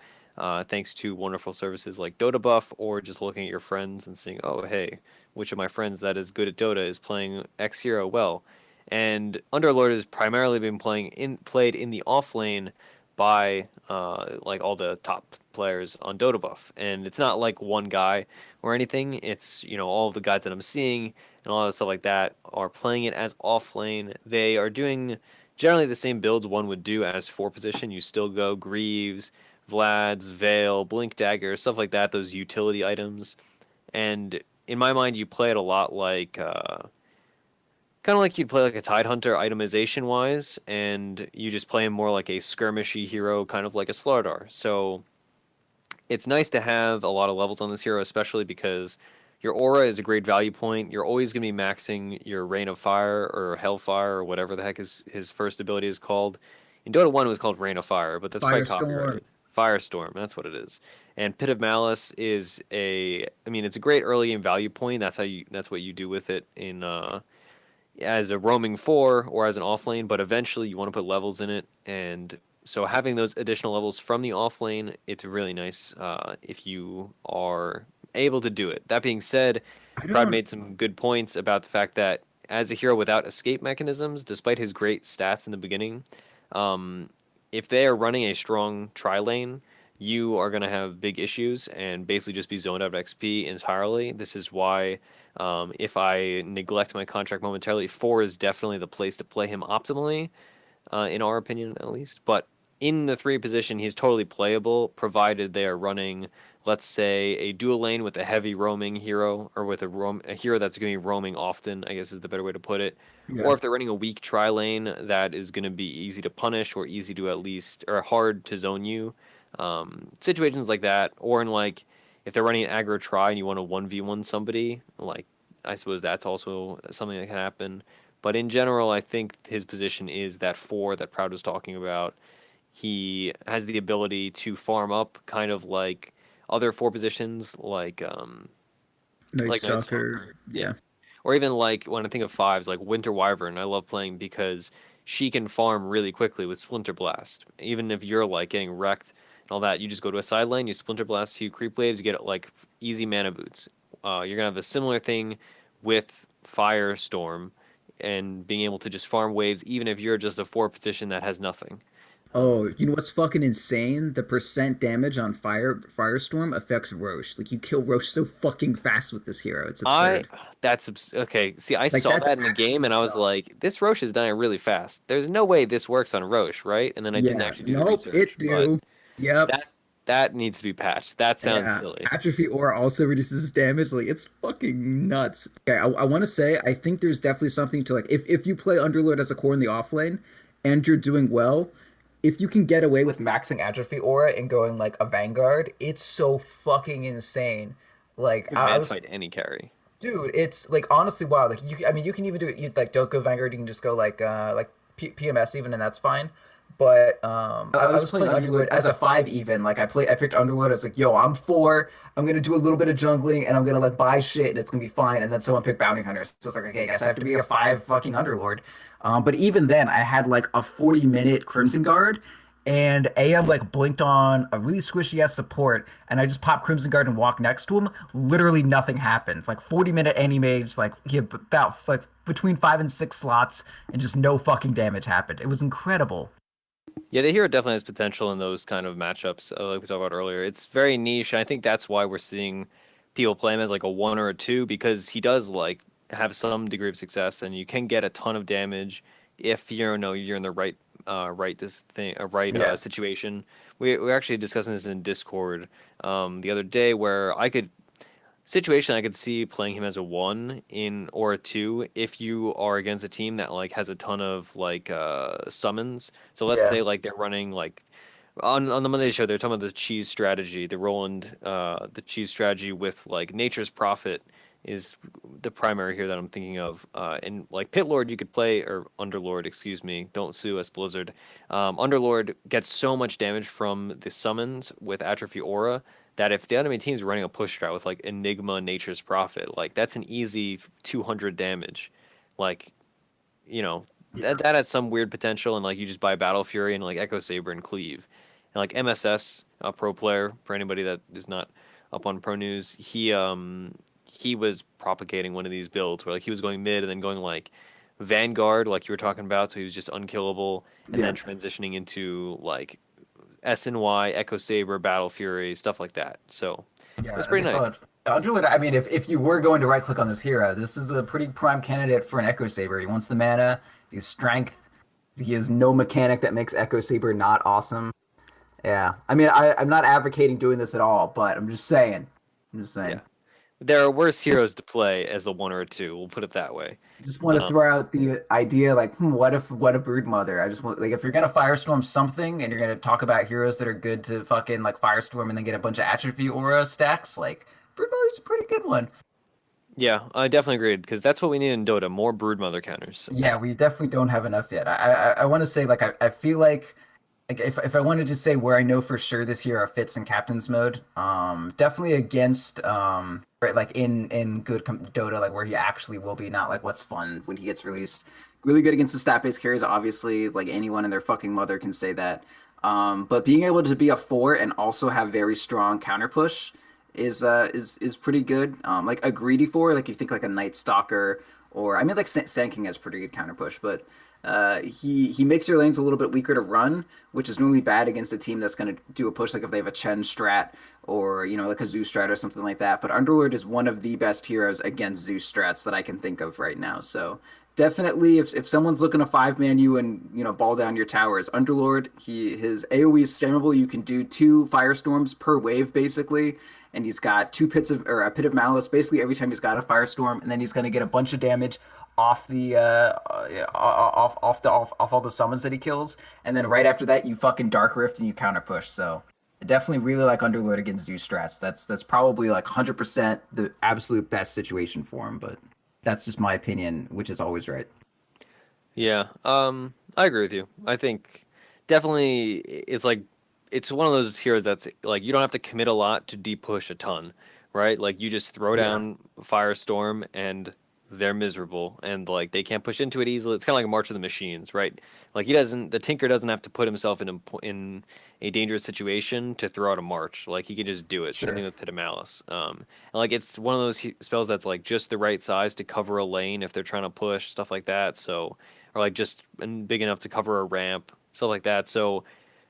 thanks to wonderful services like Dota Buff, or just looking at your friends and seeing, oh, hey, which of my friends that is good at Dota is playing X hero well. And Underlord has primarily been played in the off lane by like all the top players on Dota Buff, and it's not like one guy or anything. It's all of the guys that I'm seeing and all that stuff like that are playing it as off lane. They are doing generally the same builds one would do as 4 position. You still go Greaves, Vlad's, Veil, Blink Dagger, stuff like that. Those utility items, and in my mind, you play it a lot like. Kind of like you'd play like a Tidehunter itemization wise, and you just play him more like a skirmishy hero, kind of like a Slardar. So it's nice to have a lot of levels on this hero, especially because your aura is a great value point. You're always going to be maxing your Rain of Fire or Hellfire or whatever the heck his first ability is called. In Dota 1 it was called Rain of Fire, but that's quite copyrighted. Firestorm, that's what it is. And Pit of Malice is it's a great early game value point. That's what you do with it in as a roaming 4 or as an offlane, but eventually you want to put levels in it, and so having those additional levels from the offlane, it's really nice if you are able to do it. That being said, Pride made some good points about the fact that as a hero without escape mechanisms, despite his great stats in the beginning, if they are running a strong tri-lane, you are going to have big issues and basically just be zoned out of XP entirely. This is why if I neglect my contract momentarily, 4 is definitely the place to play him optimally, in our opinion at least. But in the 3 position, he's totally playable, provided they are running, let's say, a dual lane with a heavy roaming hero, or with a hero that's going to be roaming often, I guess is the better way to put it. Yeah. Or if they're running a weak tri-lane that is going to be easy to punish or easy to or hard to zone you. Situations like that, or in like, if they're running an aggro tri and you want to 1v1 somebody, like, I suppose that's also something that can happen. But in general, I think his position is that 4 that Proud was talking about. He has the ability to farm up kind of like other 4 positions, Night like Night Stalker. Stalker. Yeah. Or even like when I think of 5s, like Winter Wyvern, I love playing because she can farm really quickly with Splinter Blast. Even if you're like getting wrecked and all that, you just go to a side lane, you Splinter Blast a few creep waves, you get like easy mana boots. You're gonna have a similar thing with Firestorm and being able to just farm waves, even if you're just a 4 position that has nothing. Oh, you know what's fucking insane? The percent damage on Firestorm affects Roche. Like, you kill Roche so fucking fast with this hero. It's absurd. Okay. See, I Like, saw that's that in the game, and I was actually like, "This Roche is dying really fast. There's no way this works on Roche, right?" And then I didn't Yeah. actually do the Nope, research, it but do. Yep. that needs to be patched. That sounds Yeah. silly. Atrophy Aura also reduces damage. Like, it's fucking nuts. Okay, I want to say, I think there's definitely something to, like, if you play Underlord as a core in the offlane, and you're doing well, if you can get away with maxing Atrophy Aura and going, like, a Vanguard, it's so fucking insane. Like, You I man was fight any carry. Dude, it's like honestly wow. Like I mean, you can even do it. You like don't go Vanguard. You can just go like PMS even, and that's fine. But I was playing Underlord as a 5 even. Like I picked Underlord. I was like, yo, I'm 4. I'm gonna do a little bit of jungling, and I'm gonna like buy shit, and it's gonna be fine. And then someone picked Bounty Hunters. So it's like, okay, I guess I have to be a 5 fucking Underlord. But even then, I had like a 40-minute Crimson Guard, and AM like blinked on a really squishy ass support, and I just popped Crimson Guard and walked next to him. Literally nothing happened. Like 40-minute Anti-Mage, like he had about like between 5 and 6 slots, and just no fucking damage happened. It was incredible. Yeah, the hero definitely has potential in those kind of matchups, like we talked about earlier. It's very niche, and I think that's why we're seeing people play him as like a 1 or a 2 because he does like have some degree of success, and you can get a ton of damage if you're in the right situation. We're actually discussing this in Discord the other day, where I could see playing him as a 1 in or a 2 if you are against a team that like has a ton of like summons. So let's say like they're running like on the Monday show they're talking about the cheese strategy, the cheese strategy with like Nature's Prophet is the primary here that I'm thinking of. And like Pit Lord you could play, or Underlord, excuse me, don't sue us Blizzard. Underlord gets so much damage from the summons with Atrophy Aura that if the enemy team's running a push strat with like Enigma, Nature's Prophet, like that's an easy 200 damage. Like, that has some weird potential, and like you just buy Battle Fury and like Echo Saber and Cleave. And like MSS, a pro player, for anybody that is not up on pro news, he was propagating one of these builds where like he was going mid and then going like Vanguard, like you were talking about, so he was just unkillable, and then transitioning into like SNY, Echo Saber, Battle Fury, stuff like that. So it was pretty nice. Underlord, I mean, if you were going to right click on this hero, this is a pretty prime candidate for an Echo Saber. He wants the mana, he's strength, he has no mechanic that makes Echo Saber not awesome. Yeah, I mean, I'm not advocating doing this at all, but I'm just saying. Yeah. There are worse heroes to play as a 1 or a 2. We'll put it that way. Just want to throw out the idea, like, what if Broodmother? I just want, like, if you're gonna Firestorm something and you're gonna talk about heroes that are good to fucking like Firestorm and then get a bunch of Atrophy Aura stacks, like Broodmother's a pretty good one. Yeah, I definitely agreed, because that's what we need in Dota, more Broodmother counters. Yeah, we definitely don't have enough yet. I want to say, like, I feel like if I wanted to say where I know for sure this hero fits in Captain's mode, definitely against right, like in good Dota, like where he actually will be, not like what's fun when he gets released. Really good against the stat-based carries, obviously, like anyone and their fucking mother can say that. But being able to be a 4 and also have very strong counter push is pretty good. Like a greedy 4, like you think like a Night Stalker, or I mean like Sand King has pretty good counter push, but he makes your lanes a little bit weaker to run, which is normally bad against a team that's going to do a push, like if they have a Chen strat or like a Zeus strat or something like that. But Underlord is one of the best heroes against Zeus strats that I can think of right now. So definitely, if someone's looking to 5-man you and ball down your towers, Underlord, his AOE is spammable. You can do 2 firestorms per wave basically, and he's got a pit of malice basically every time he's got a firestorm, and then he's going to get a bunch of damage off the off all the summons that he kills, and then right after that you fucking Dark Rift and you counter push. So I definitely really like Underlord against Zeus strats. That's probably like 100% the absolute best situation for him, but that's just my opinion, which is always right. Yeah, I agree with you. I think definitely it's one of those heroes that's like you don't have to commit a lot to deep push a ton, right? Like you just throw Yeah. down Firestorm and they're miserable and like they can't push into it easily. It's kind of like a March of the Machines, right? Like the Tinker doesn't have to put himself in a dangerous situation to throw out a March. Like he can just do it. Same Sure. thing with Pit of Malice. And like it's one of those spells that's like just the right size to cover a lane if they're trying to push stuff like that. So or like just big enough to cover a ramp, stuff like that. So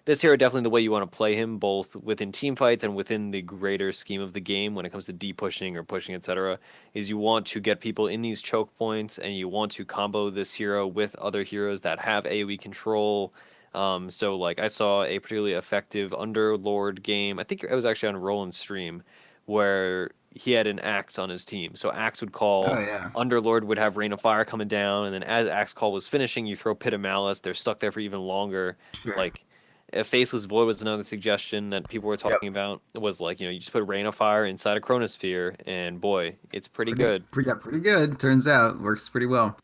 this hero definitely the way you want to play him, both within team fights and within the greater scheme of the game when it comes to deep pushing or pushing, etc. Is you want to get people in these choke points and you want to combo this hero with other heroes that have AoE control. So like I saw a particularly effective Underlord game. I think it was actually on Roland's stream where he had an axe on his team. So axe would Oh call, yeah. Underlord would have Rain of Fire coming down, and then as axe call was finishing, you throw Pit of Malice. They're stuck there for even longer. Sure. Like a Faceless Void was another suggestion that people were Yep. talking about. It was like, you just put Rain of Fire inside a Chronosphere, and boy, it's pretty good. Pretty good. Turns out works pretty well.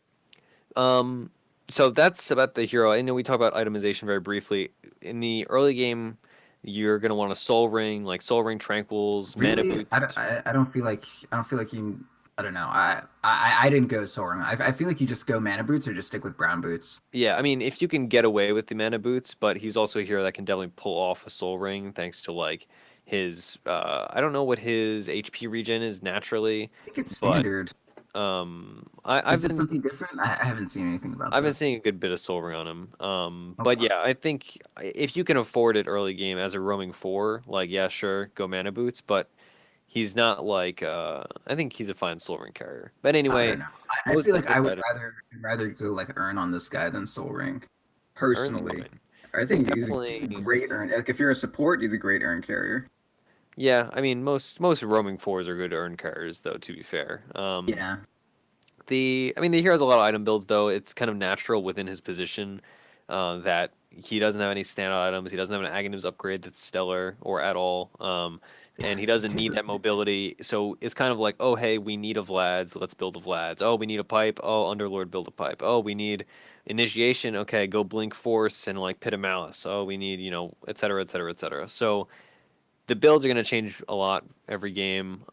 So that's about the hero. I know we talked about itemization very briefly. In the early game, you're gonna want a Soul Ring, like Soul Ring Tranquils, Mana Really, Boots. I don't feel like you. I don't know. I didn't go soaring. I feel like you just go mana boots or just stick with brown boots. Yeah, I mean, if you can get away with the Mana Boots, but he's also a hero that can definitely pull off a Soul Ring thanks to like his I don't know what his HP regen is naturally, I think it's but standard. I've Is it been something different? I haven't seen anything about I've been that. seeing a good bit of Soul Ring on him. But Okay. yeah, I think if you can afford it early game as a roaming four, like yeah, sure, go Mana Boots, but he's not like I think he's a fine Soul Ring carrier. But I anyway, don't know. I most feel like I epic would item rather go like Earn on this guy than Soul Ring. earns Personally, fine. I I think think he's a definitely great Earn. Like if you're a support, he's a great Earn carrier. yeah, I mean most roaming fours are good earn carriers though, to be fair. Yeah. The hero has a lot of item builds though. It's kind of natural within his position that he doesn't have any standout items. He doesn't have an Aghanims upgrade that's stellar or at all. And he doesn't need that mobility. So it's kind of like, oh hey, we need a Vlad's, let's build a Vlad's. Oh, we need a pipe. Oh, Underlord, build a pipe. Oh, we need initiation. Okay, go Blink Force and like Pit of Malice. Oh, we need, et cetera, et cetera, et cetera. So the builds are going to change a lot every game,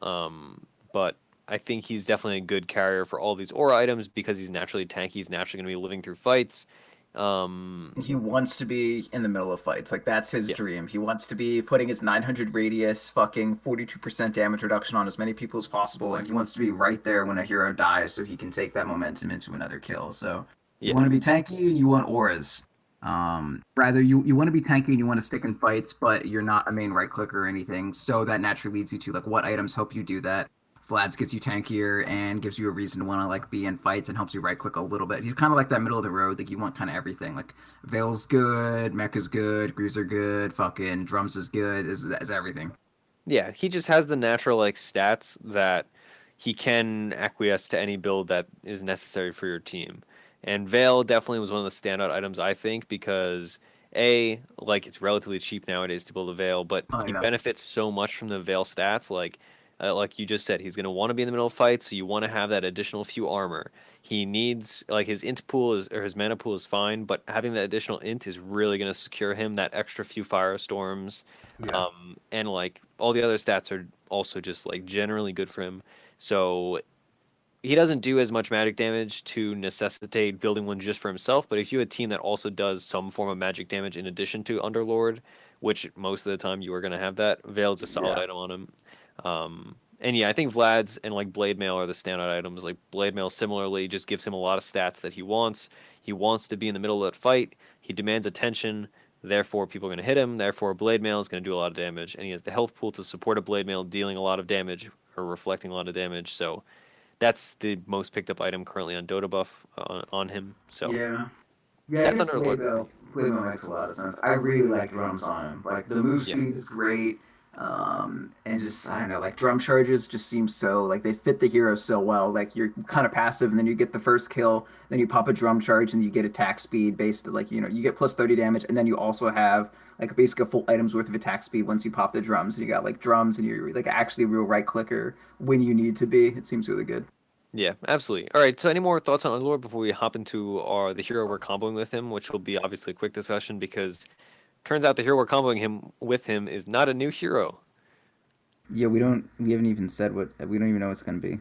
but I think he's definitely a good carrier for all these aura items because he's naturally tanky. He's naturally going to be living through fights. He wants to be in the middle of fights. Like that's his Yeah, dream. He wants to be putting his 900 radius, fucking 42% damage reduction on as many people as possible, and he wants to be right there when a hero dies, so he can take that momentum into another kill. So you yeah, want to be tanky and you want auras. Rather you want to be tanky and you want to stick in fights, but you're not a main right clicker or anything. So that naturally leads you to like what items help you do that. Vlad's gets you tankier and gives you a reason to want to like be in fights and helps you right click a little bit. He's kind of like that middle of the road. Like you want kind of everything. Like Veil's good, Mech is good, Greaves are good, fucking Drums is good. Is everything. yeah. He just has the natural like stats that he can acquiesce to any build that is necessary for your team. And Veil definitely was one of the standout items I think because like it's relatively cheap nowadays to build a Veil, but Oh he yeah. benefits so much from the Veil stats. Like you just said, he's going to want to be in the middle of fights, so you want to have that additional few armor. He needs like his int pool or his mana pool is fine, but having that additional int is really going to secure him that extra few firestorms. Yeah. And like all the other stats are also just like generally good for him. So he doesn't do as much magic damage to necessitate building one just for himself, but if you have a team that also does some form of magic damage in addition to Underlord, which most of the time you are going to have that, Veil's a solid Yeah. item on him. And yeah, I think Vlad's and like Blade Mail are the standout items. Like Blade Mail similarly just gives him a lot of stats that he wants. He wants to be in the middle of that fight. He demands attention. Therefore, people are going to hit him. Therefore, Blade Mail is going to do a lot of damage. And he has the health pool to support a Blade Mail dealing a lot of damage or reflecting a lot of damage. So that's the most picked up item currently on Dota buff on him. So Yeah. Yeah, I that's guess Underlord. Playbill makes a lot of sense. I really like drums on him. Like the move Yeah. speed is great. And just I don't know, like drum charges just seem so like they fit the hero so well. Like you're kind of passive, and then you get the first kill, then you pop a drum charge, and you get attack speed based like you get plus 30 damage, and then you also have like basically a full item's worth of attack speed once you pop the drums, and you got like drums, and you're like actually a real right clicker when you need to be. It seems really good. Yeah, absolutely. All right, so any more thoughts on Underlord before we hop into the hero we're comboing with him, which will be obviously a quick discussion because turns out the hero we're comboing him with him is not a new hero. Yeah, we haven't even said we don't even know what it's gonna be.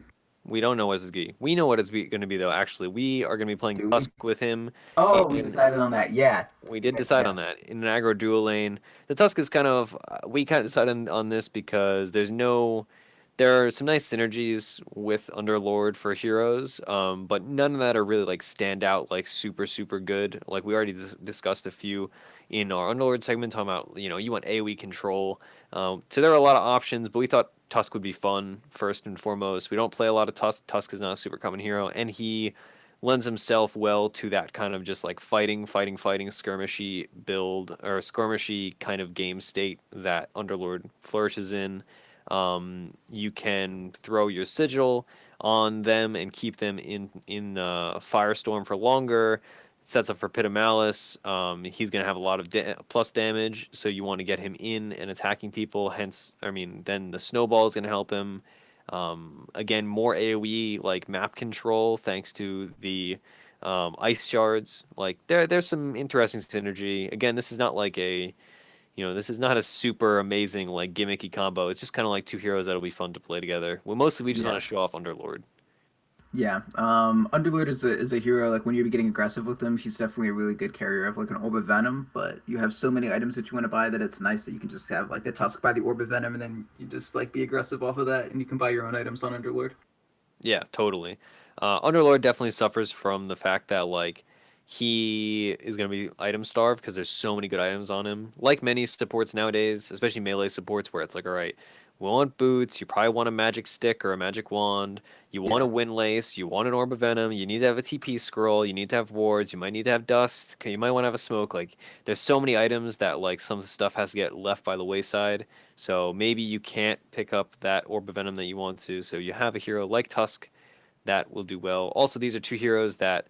We don't know what it's going to be. We know what it's going to be, though, actually. We are going to be playing Do we? Tusk with him. Oh, we decided on that. Yeah. We did decide on that in an aggro dual lane. The Tusk is kind of we kind of decided on this because there are some nice synergies with Underlord for heroes, but none of that are really like stand out like super super good. Like we already discussed a few in our Underlord segment talking about you want AoE control. So there are a lot of options, but we thought Tusk would be fun first and foremost. We don't play a lot of Tusk. Tusk is not a super common hero, and he lends himself well to that kind of just like fighting, skirmishy build or skirmishy kind of game state that Underlord flourishes in. You can throw your sigil on them and keep them in Firestorm for longer. Sets up for Pit of Malice. He's going to have a lot of plus damage, so you want to get him in and attacking people. Hence, I mean, then the snowball is going to help him. Again, more AoE like map control thanks to the ice shards. Like there's some interesting synergy. Again, this is not like this is not a super amazing like gimmicky combo. It's just kind of like two heroes that'll be fun to play together. Well, mostly we just want to show off Underlord. Yeah, Underlord is a hero. Like when you're getting aggressive with him, he's definitely a really good carrier of like an Orb of Venom. But you have so many items that you want to buy that it's nice that you can just have like the Tusk buy the Orb of Venom, and then you just like be aggressive off of that, and you can buy your own items on Underlord. Yeah, totally. Underlord definitely suffers from the fact that like he is going to be item starved because there's so many good items on him. Like many supports nowadays, especially melee supports, where it's like, all right, we want boots. You probably want a magic stick or a magic wand. You want a windlace. You want an orb of venom. You need to have a TP scroll. You need to have wards. You might need to have dust. You might want to have a smoke. Like there's so many items that like some stuff has to get left by the wayside. So maybe you can't pick up that orb of venom that you want to. So you have a hero like Tusk that will do well. Also, these are two heroes that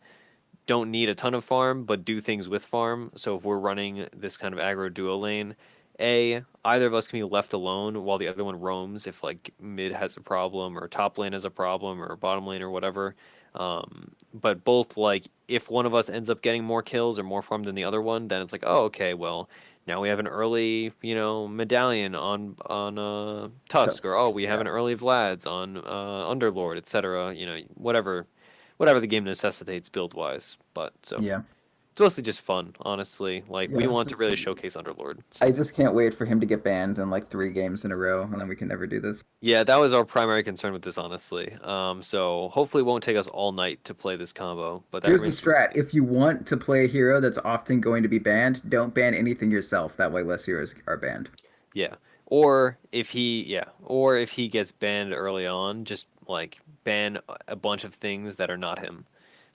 don't need a ton of farm, but do things with farm. So if we're running this kind of aggro duo lane, either of us can be left alone while the other one roams if like mid has a problem or top lane has a problem or bottom lane or whatever. But both like if one of us ends up getting more kills or more farm than the other one, then it's like, oh, okay, well now we have an early medallion on Tusk, or oh we have an early Vlad's on Underlord, etc. Whatever the game necessitates build wise. But so Yeah. it's mostly just fun, honestly. Like we want to really showcase Underlord. So. I just can't wait for him to get banned in like 3 games in a row, and then we can never do this. Yeah, that was our primary concern with this, honestly. So hopefully it won't take us all night to play this combo. But here's the strat: if you want to play a hero that's often going to be banned, don't ban anything yourself. That way, less heroes are banned. Yeah, or if he gets banned early on, just like ban a bunch of things that are not him.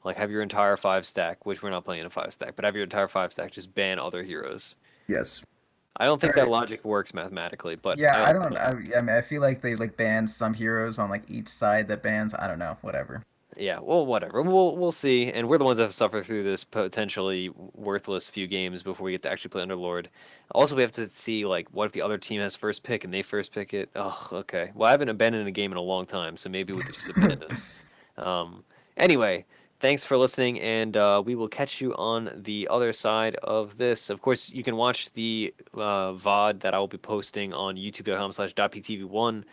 Like have your entire 5 stack, which we're not playing in a 5 stack, but have your entire 5 stack. Just ban other heroes. Yes. I don't think that logic works mathematically, but yeah, I don't. I mean, I feel like they like ban some heroes on like each side that bans. I don't know, whatever. Yeah, well, whatever. We'll see, and we're the ones that have suffered through this potentially worthless few games before we get to actually play Underlord. Also, we have to see like what if the other team has first pick and they first pick it. Oh, okay. Well, I haven't abandoned a game in a long time, so maybe we could just abandon. Anyway, thanks for listening, and we will catch you on the other side of this. Of course, you can watch the VOD that I will be posting on youtube.com/.ptv1.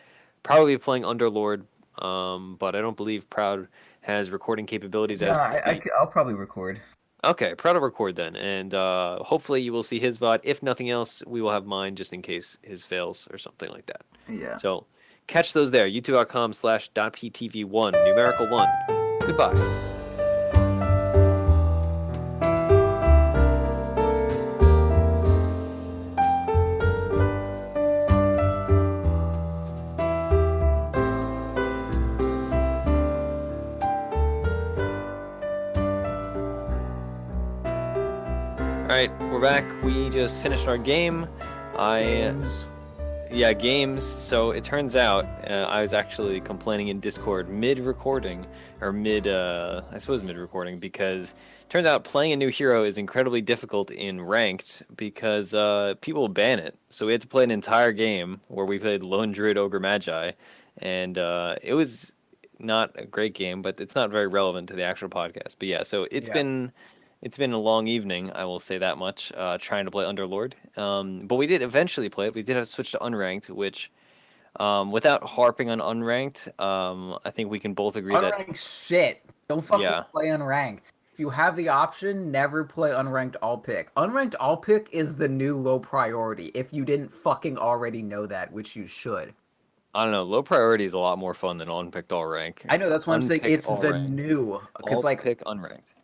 Probably playing Underlord, but I don't believe Proud has recording capabilities. I'll probably record. Okay, Proud to record then, and hopefully you will see his VOD. If nothing else, we will have mine just in case his fails or something like that. Yeah. So catch those there, youtube.com/.ptv1, numerical 1. Goodbye. Alright, we're back. We just finished our game. Games. So it turns out I was actually complaining in Discord mid-recording, or mid-recording, because it turns out playing a new hero is incredibly difficult in ranked because people ban it. So we had to play an entire game where we played Lone Druid Ogre Magi, and it was not a great game, but it's not very relevant to the actual podcast. But yeah, so it's been a long evening. I will say that much. Trying to play Underlord, but we did eventually play it. We did have to switch to unranked, which. Without harping on unranked, I think we can both agree unranked shit. Don't fucking Yeah. play unranked. If you have the option, never play unranked all pick. Unranked all pick is the new low priority. If you didn't fucking already know that, which you should. I don't know. Low priority is a lot more fun than unpicked all rank. I know, that's why I'm saying Unpicked it's all the rank. new. Because like pick unranked.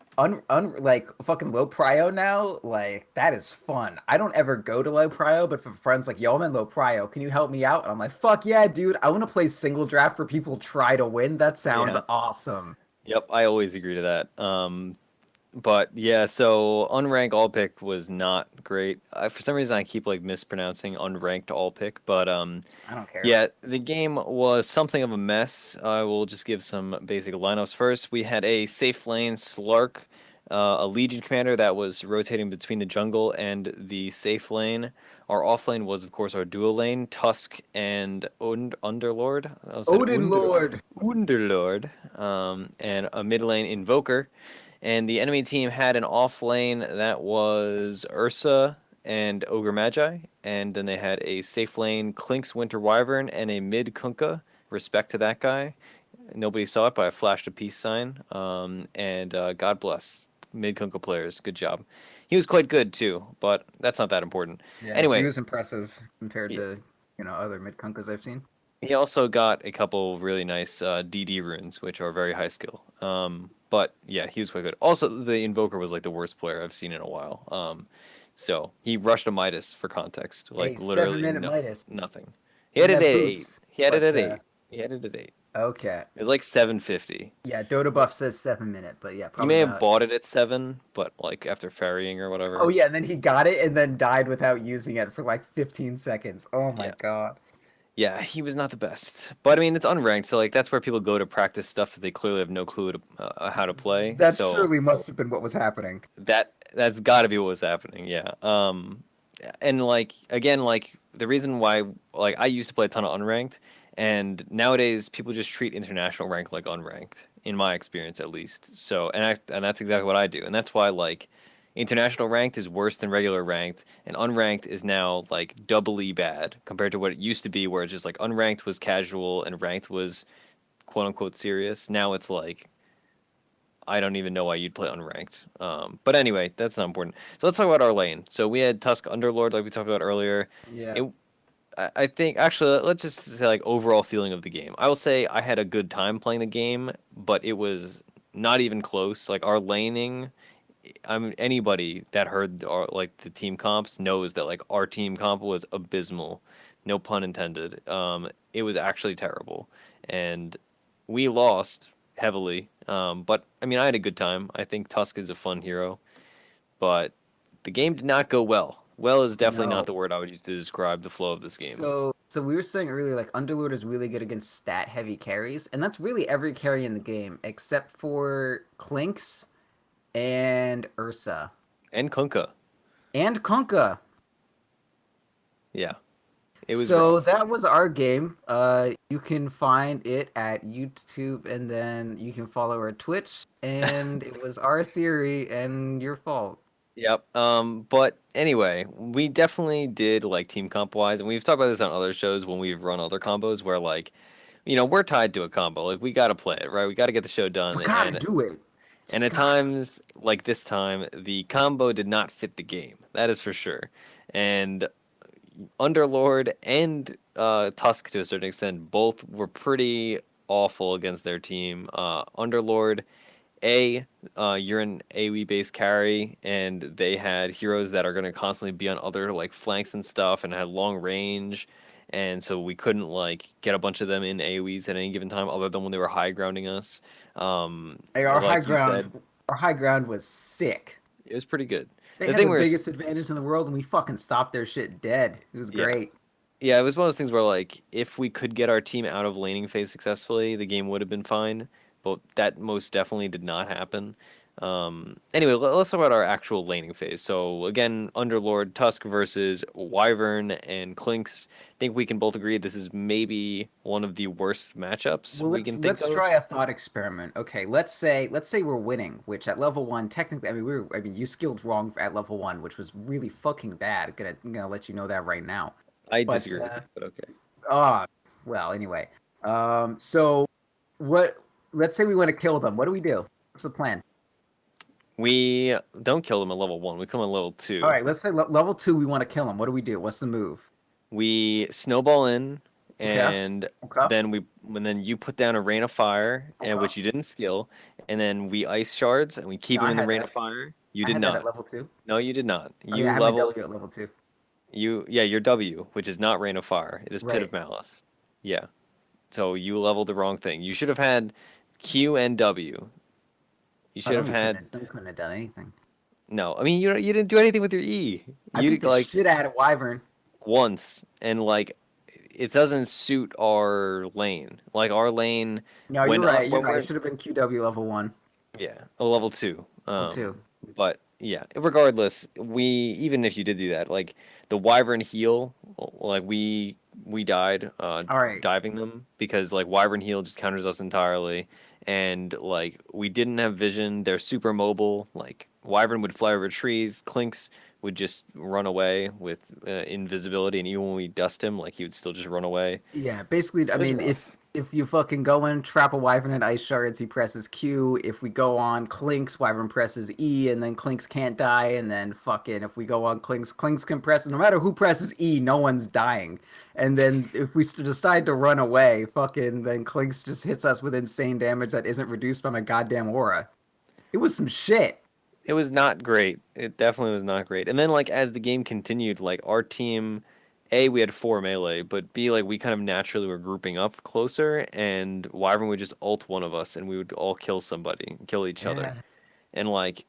like fucking low prio now, like that is fun. I don't ever go to low prio, but for friends like, yo, I'm in low prio, can you help me out? And I'm like, fuck yeah, dude, I want to play single draft for people try to win. That sounds awesome. Yep, I always agree to that. But yeah, so unranked all pick was not great. For some reason, I keep like mispronouncing unranked all pick, but I don't care. Yeah, the game was something of a mess. I will just give some basic lineups first. We had a safe lane Slark, a Legion commander that was rotating between the jungle and the safe lane. Our off lane was, of course, our dual lane, Tusk and Underlord. Odinlord. Underlord. And a mid lane Invoker. And the enemy team had an off lane that was Ursa and Ogre Magi. And then they had a safe lane Clink's Winter Wyvern and a mid Kunkka. Respect to that guy. Nobody saw it, but I flashed a peace sign. And God bless mid Kunkka players. Good job. He was quite good too, but that's not that important. Yeah, Anyway, he was impressive compared to other mid Kunkas I've seen. he also got a couple really nice DD runes, which are very high skill. But yeah, he was quite good. Also, the Invoker was like the worst player I've seen in a while. So he rushed a Midas for context, like literally 7-minute Midas. nothing. He had it at 8. He had it at 8. He had it at 8. Okay. It was like 750. Yeah, Dota buff says 7-minute, but yeah, He probably may have not. bought it at 7, but like after ferrying or whatever. Oh yeah, and then he got it and then died without using it for like 15 seconds. Oh my god. Yeah, he was not the best. But I mean, it's unranked, so like that's where people go to practice stuff that they clearly have no clue how to play. That so surely must have been what was happening. That's got to be what was happening. Yeah. And like again, like the reason why like I used to play a ton of unranked, and nowadays people just treat international rank like unranked, in my experience at least. So and that's exactly what I do, and that's why like international ranked is worse than regular ranked, and unranked is now like doubly bad compared to what it used to be, where it's just like unranked was casual and ranked was quote unquote serious. Now it's like I don't even know why you'd play unranked. But anyway, that's not important. So let's talk about our lane. So we had Tusk Underlord, like we talked about earlier. Yeah. I think actually let's just say like overall feeling of the game. I will say I had a good time playing the game, but it was not even close. Like our laning, anybody that heard our like the team comps knows that like our team comp was abysmal. No pun intended. It was actually terrible, and we lost heavily. But I mean, I had a good time. I think Tusk is a fun hero, but the game did not go well. Well is definitely not the word I would use to describe the flow of this game. So we were saying earlier, like Underlord is really good against stat heavy carries, and that's really every carry in the game except for Clinks and Ursa And Kunkka. Yeah. It was so rough. that was our game. You can find it at YouTube, and then you can follow our Twitch. And it was our theory and your fault. Yep. But anyway, we definitely did like team comp wise, and we've talked about this on other shows when we've run other combos where like, we're tied to a combo. Like we got to play it, right? We got to get the show done. We gotta do it. And at times, like this time, the combo did not fit the game. That is for sure. And Underlord and Tusk, to a certain extent, both were pretty awful against their team. Underlord, you're an AoE-based carry, and they had heroes that are going to constantly be on other like flanks and stuff, and had long range, and so we couldn't like get a bunch of them in AoEs at any given time, other than when they were high grounding us. Hey, our high ground was sick. It was pretty good. They had the biggest advantage in the world, and we fucking stopped their shit dead. It was great. Yeah, it was one of those things where, like, if we could get our team out of laning phase successfully, the game would have been fine. But that most definitely did not happen. Anyway, let's talk about our actual laning phase. So again, Underlord, Tusk versus Wyvern and Clinks. I think we can both agree this is maybe one of the worst matchups Well, we can think let's of. try a thought experiment. Okay, let's say we're winning, which at level 1, technically, I mean, you skilled wrong at level 1, which was really fucking bad. I'm gonna let you know that right now. I But disagree with you, but okay. ah, well, anyway. So what? Let's say we want to kill them. What do we do? What's the plan? We don't kill them at level 1. We come at level 2. All right, let's say level 2. We want to kill them. What do we do? What's the move? We snowball in, Okay. and Okay. then you put down a rain of fire, and Okay. which you didn't skill, and then we ice shards and we keep No, them I in the had rain that. of fire. You I did had that at not. level 2. No, you did not. I mean, I You have my leveled W at level 2. your W, which is not rain of fire. It is pit Right. of malice. Yeah. So you leveled the wrong thing. You should have had Q and W. You Oh, should have had then we couldn't have done anything. no. I mean, you didn't do anything with your E. I You beat the like shit out of Wyvern. once, and like it doesn't suit our lane. Like our lane No, you're when right. You're when right. we're It should have been QW level 1. yeah, a level 2. Level 2. But yeah, regardless, we even if you did do that, like the Wyvern heal, like we died All right. diving them because like Wyvern heal just counters us entirely, and like we didn't have vision. They're super mobile. Like Wyvern would fly over trees, Clinks would just run away with invisibility, and even when we dust him, like he would still just run away. Yeah, basically, I It was mean, rough. if you fucking go in, trap a Wyvern and ice shards, he presses Q. If we go on Clinks, Wyvern presses E, and then Clinks can't die. And then fucking, if we go on Clinks, Clinks can press. No matter who presses E, no one's dying. And then if we decide to run away, fucking, then Clinks just hits us with insane damage that isn't reduced by my goddamn aura. It was some shit. It was not great. It definitely was not great. And then like as the game continued, like our team, A, we had 4 melee, but B, like we kind of naturally were grouping up closer, and Wyvern would just ult one of us and we would all kill somebody, kill each other. Yeah. And like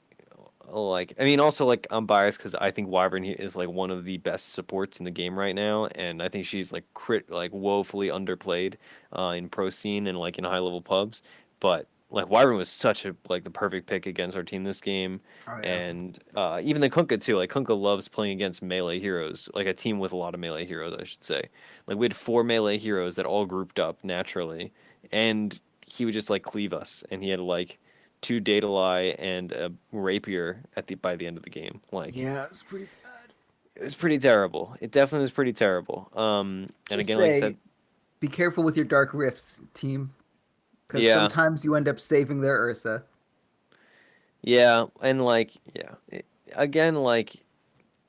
I mean also like I'm biased because I think Wyvern is like one of the best supports in the game right now, and I think she's like woefully underplayed in pro scene and like in high level pubs. But like Wyvern was such a like the perfect pick against our team this game, Oh, yeah. and even the Kunkka too. Like Kunkka loves playing against melee heroes, like a team with a lot of melee heroes, I should say. Like we had 4 melee heroes that all grouped up naturally, and he would just like cleave us, and he had like 2 Daedalus and a rapier by the end of the game. Like Yeah, it was pretty bad. it was pretty terrible. It definitely was pretty terrible. And Just again, like I say, said, be careful with your dark rifts, team. Because yeah, sometimes you end up saving their Ursa. yeah, and like yeah, again, like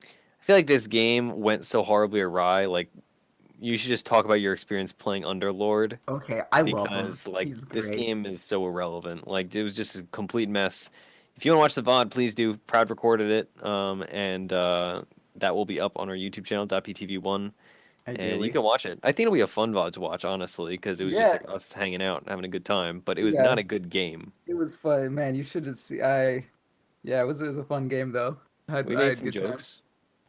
I feel like this game went so horribly awry. Like you should just talk about your experience playing Underlord Okay, I love him. because like He's this great. game is so irrelevant. Like it was just a complete mess. If you want to watch the VOD, please do. Proud recorded it, and that will be up on our YouTube channel .ptv1, and you Ideally. can watch it. I think it'll be a fun VOD to watch, honestly, because it was just Yeah, like us hanging out and having a good time. But it was yeah. not a good game. It was fun, man. You should have seen. Yeah, it was a fun game though. We I made had some good time. jokes.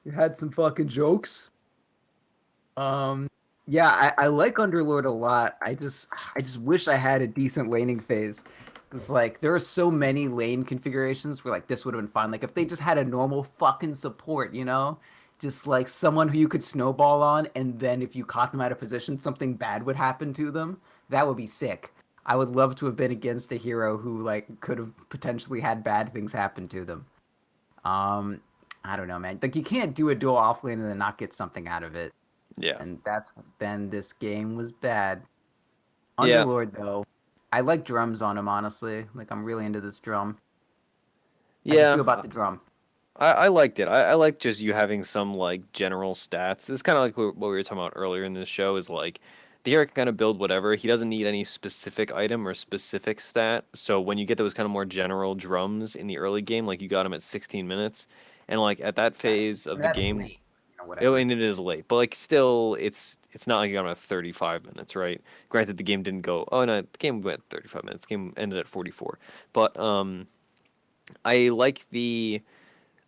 We had some fucking jokes. Yeah, I like Underlord a lot. I just wish I had a decent laning phase. Cause like there are so many lane configurations where like this would have been fun. Like if they just had a normal fucking support, you know? Just like someone who you could snowball on, and then if you caught them out of position, something bad would happen to them. That would be sick. I would love to have been against a hero who like could have potentially had bad things happen to them. Um, I don't know, man. Like you can't do a dual offlane and then not get something out of it. Yeah, And that's then this game was bad. yeah, Underlord though, I like drums on him honestly. Like I'm really into this drum. How'd you feel about yeah. the drum? I liked it. I like just you having some like general stats. This is kind of like what we were talking about earlier in this show. Is like the hero can kind of build whatever. He doesn't need any specific item or specific stat. So when you get those kind of more general drums in the early game, like you got him at 16 minutes, and like at that phase of the That's game, late. You know, whatever. and it is late, but like still, it's not like you got him at 35 minutes, right? Granted, the game didn't go. Oh no, the game went 35 minutes. The game ended at 44, but I like the.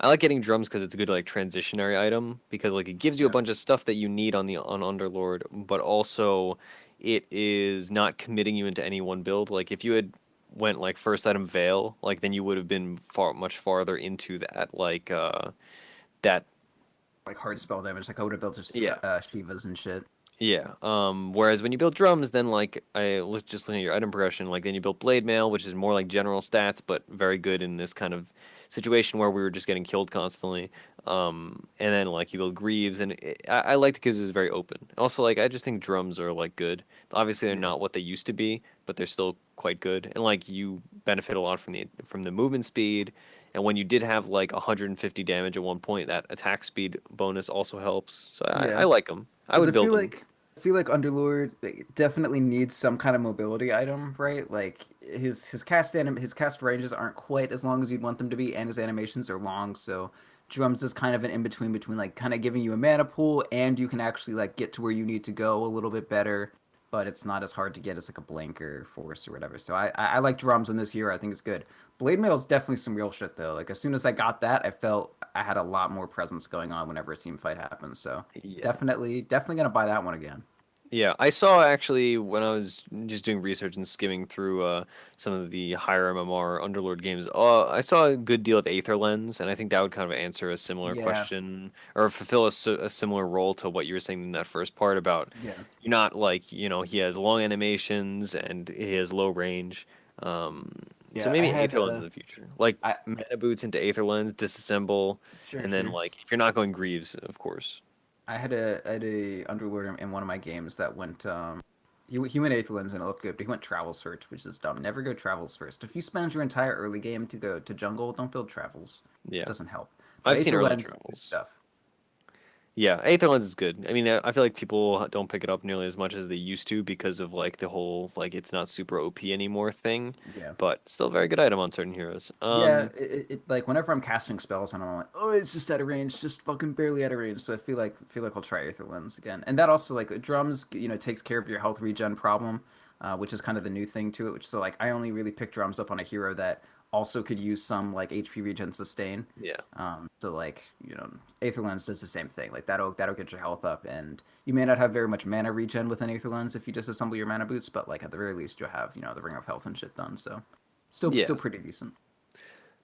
I like getting drums because it's a good like transitionary item because like it gives you a Yeah. bunch of stuff that you need on Underlord, but also it is not committing you into any one build. Like if you had went like first item Veil, like then you would have been much farther into that that Like hard spell damage. Like I would have built just Yeah. Shivas and shit. Yeah. Whereas when you build drums, then like I was just looking at your item progression, like then you built blade mail, which is more like general stats, but very good in this kind of situation where we were just getting killed constantly. And then like you build greaves, and I liked it because it was very open. Also, like I just think drums are like good. Obviously, they're not what they used to be, but they're still quite good. And like you benefit a lot from the movement speed. And when you did have like 150 damage at one point, that attack speed bonus also helps. So I like them. I would build them. I feel like Underlord definitely needs some kind of mobility item, right? Like his cast ranges aren't quite as long as you'd want them to be, and his animations are long. So drums is kind of an in between like kind of giving you a mana pool, and you can actually like get to where you need to go a little bit better. But it's not as hard to get as like a blanker force or whatever. So I like drums in this year. I think it's good. Blade mail is definitely some real shit though. Like as soon as I got that, I felt I had a lot more presence going on whenever a team fight happens. So definitely gonna buy that one again. Yeah, I saw actually when I was just doing research and skimming through some of the higher MMR Underlord games. I saw a good deal of Aether Lens, and I think that would kind of answer a similar question or fulfill a similar role to what you were saying in that first part about you're not like he has long animations and he has low range. So maybe Aether Lens in the future, like mana boots into Aether Lens, disassemble, and then like if you're not going Greaves, of course. I had a Underlord in one of my games that went he went Aether Lens and it looked good, but he went Travel Search, which is dumb. Never go Travels first. If you spend your entire early game to go to jungle, don't build Travels. Yeah, it doesn't help. But I've seen early Travels stuff. Yeah, Aether Lens is good. I mean, I feel like people don't pick it up nearly as much as they used to because of like the whole like it's not super OP anymore thing. Yeah. But still a very good item on certain heroes. It like whenever I'm casting spells and I'm like, oh, it's just out of range, just fucking barely out of range. So I feel like I'll try Aether Lens again. And that also like drums, takes care of your health regen problem, which is kind of the new thing to it. Which so like I only really pick drums up on a hero that also could use some like HP regen sustain. Yeah. So like Aether Lens does the same thing. Like that'll get your health up, and you may not have very much mana regen with an Aether Lens if you just assemble your mana boots, but like at the very least you'll have the Ring of Health and shit done. So still pretty decent.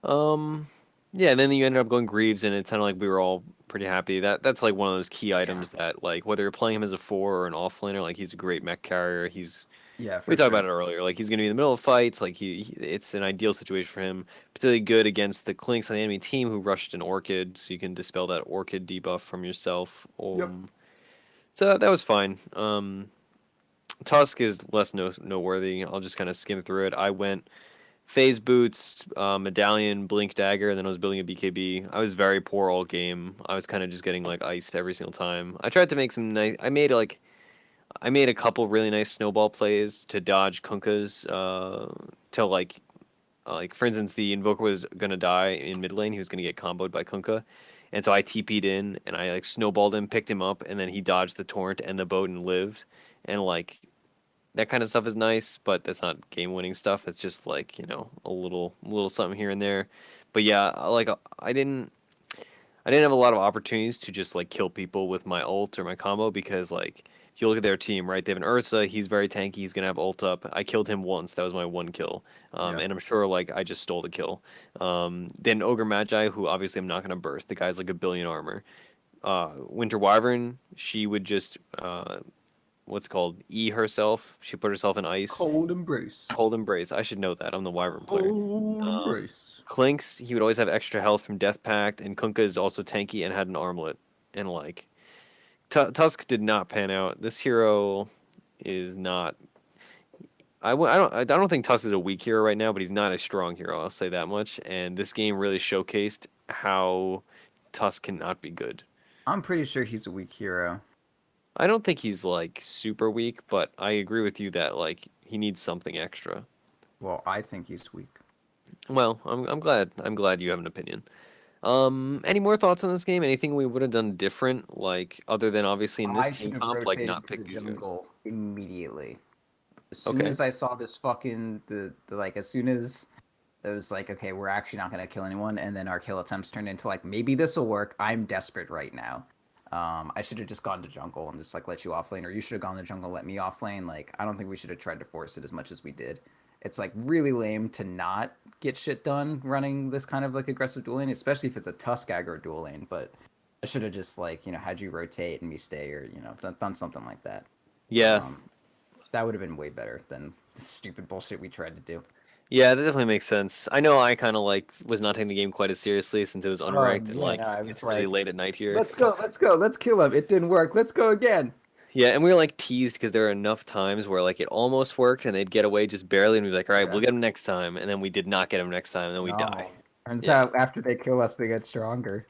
Yeah, and then you ended up going Greaves, and it sounded like we were all pretty happy. That's like one of those key items that like whether you're playing him as a 4 or an offlaner, like he's a great mech carrier. We talked about it earlier. Like he's going to be in the middle of fights. Like it's an ideal situation for him. Particularly good against the Clinks on the enemy team who rushed an Orchid, so you can dispel that Orchid debuff from yourself. So that was fine. Tusk is less noteworthy. I'll just kind of skim through it. I went Phase Boots, Medallion, Blink Dagger, and then I was building a BKB. I was very poor all game. I was kind of just getting like iced every single time. I tried to make some nice. I made a couple really nice snowball plays to dodge Kunkka's to like for instance the Invoker was gonna die in mid lane. He was gonna get comboed by Kunkka, and so I TP'd in and I like snowballed him, picked him up, and then he dodged the torrent and the boat and lived. And like that kind of stuff is nice, but that's not game winning stuff. It's just like a little something here and there. But yeah, like I didn't have a lot of opportunities to just like kill people with my ult or my combo because like if you look at their team, right? They have an Ursa. He's very tanky. He's gonna have ult up. I killed him once. That was my one kill, and I'm sure like I just stole the kill. Then Ogre Magi, who obviously I'm not gonna burst. The guy's like 1 billion armor. Winter Wyvern, she would just what's called E herself. She put herself in ice. Cold Embrace. Cold Embrace. I should know that. I'm the Wyvern player. Cold Embrace. Clinks, he would always have extra health from Death Pact, and Kunkka is also tanky and had an armlet. And like Tusk did not pan out. This hero is not. I don't think Tusk is a weak hero right now, but he's not a strong hero. I'll say that much. And this game really showcased how Tusk cannot be good. I'm pretty sure he's a weak hero. I don't think he's like super weak, but I agree with you that like he needs something extra. Well, I think he's weak. Well, I'm glad you have an opinion. Any more thoughts on this game? Anything we would have done different, like other than obviously in this team comp, like not pick these guys immediately. As soon as I saw this fucking as soon as it was like, okay, we're actually not gonna kill anyone, and then our kill attempts turned into like maybe this will work. I'm desperate right now. I should have just gone to jungle and just like let you offlane, or you should have gone to jungle, let me offlane. Like I don't think we should have tried to force it as much as we did. it's like really lame to not get shit done running this kind of like aggressive dual lane, especially if it's a Tusk aggro dual lane. But I should have just like had you rotate and me stay, or done something like that. Yeah. That would have been way better than the stupid bullshit we tried to do. Yeah, that definitely makes sense. I know I kind of like was not taking the game quite as seriously since it was unranked and like it's really late at night here. Let's go, let's kill him. It didn't work. Let's go again. Yeah, and we were like teased because there were enough times where like it almost worked and they'd get away just barely, and we'd be like, all right, we'll get him next time, and then we did not get him next time, and then we die. Turns out after they kill us, they get stronger.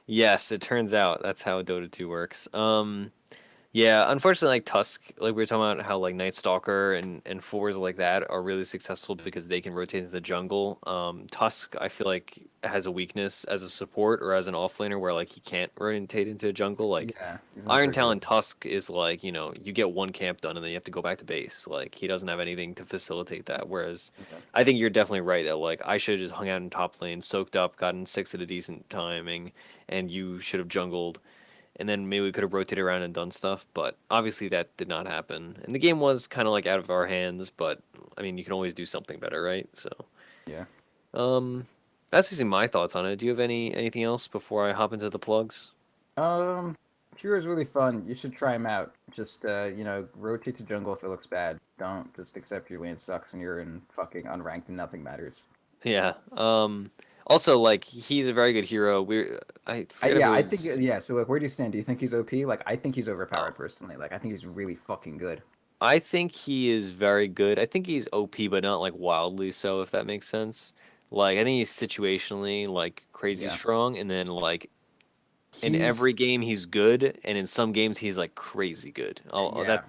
Yes, it turns out that's how Dota 2 works. Yeah, unfortunately, like Tusk, like we were talking about how like Night Stalker and fours like that are really successful because they can rotate into the jungle. Tusk, I feel like has a weakness as a support or as an offlaner where like he can't rotate into a jungle. Like Iron Talon Tusk is like you get one camp done and then you have to go back to base. Like he doesn't have anything to facilitate that. Whereas I think you're definitely right that like I should have just hung out in top lane, soaked up, gotten 6 at a decent timing, and you should have jungled. And then maybe we could have rotated around and done stuff, but obviously that did not happen. And the game was kind of like out of our hands, but I mean, you can always do something better, right? So yeah. That's basically my thoughts on it. Do you have anything else before I hop into the plugs? Hero's really fun. You should try him out. Just rotate to jungle if it looks bad. Don't just accept your lane sucks and you're in fucking unranked and nothing matters. Yeah. Also, like he's a very good hero. I think So, like, where do you stand? Do you think he's OP? Like, I think he's overpowered personally. Like, I think he's really fucking good. I think he is very good. I think he's OP, but not like wildly so. If that makes sense. Like, I think he's situationally like crazy strong, and then like in every game he's good, and in some games he's like crazy good.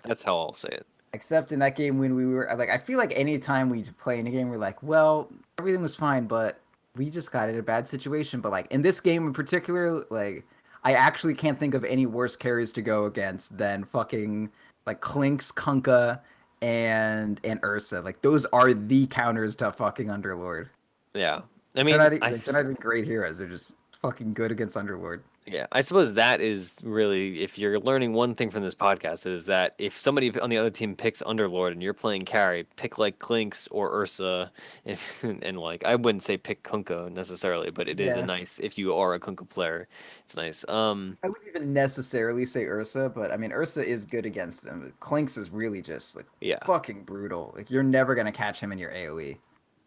That's how I'll say it. Except in that game when we were like, I feel like any time we play in a game, we're like, well, everything was fine, but we just got in a bad situation. But like in this game in particular, like I actually can't think of any worse carries to go against than fucking like Klinks, Kunkka, and Ursa. Like those are the counters to fucking Underlord. Yeah, I mean, they're not even great heroes. They're just fucking good against Underlord. Yeah, I suppose that is really, if you're learning one thing from this podcast, is that if somebody on the other team picks Underlord and you're playing carry, pick like Klinks or Ursa, and like I wouldn't say pick Kunkka necessarily, but it is a nice, if you are a Kunkka player, it's nice. I wouldn't even necessarily say Ursa, but I mean Ursa is good against him. Klinks is really just like fucking brutal. Like you're never gonna catch him in your AoE.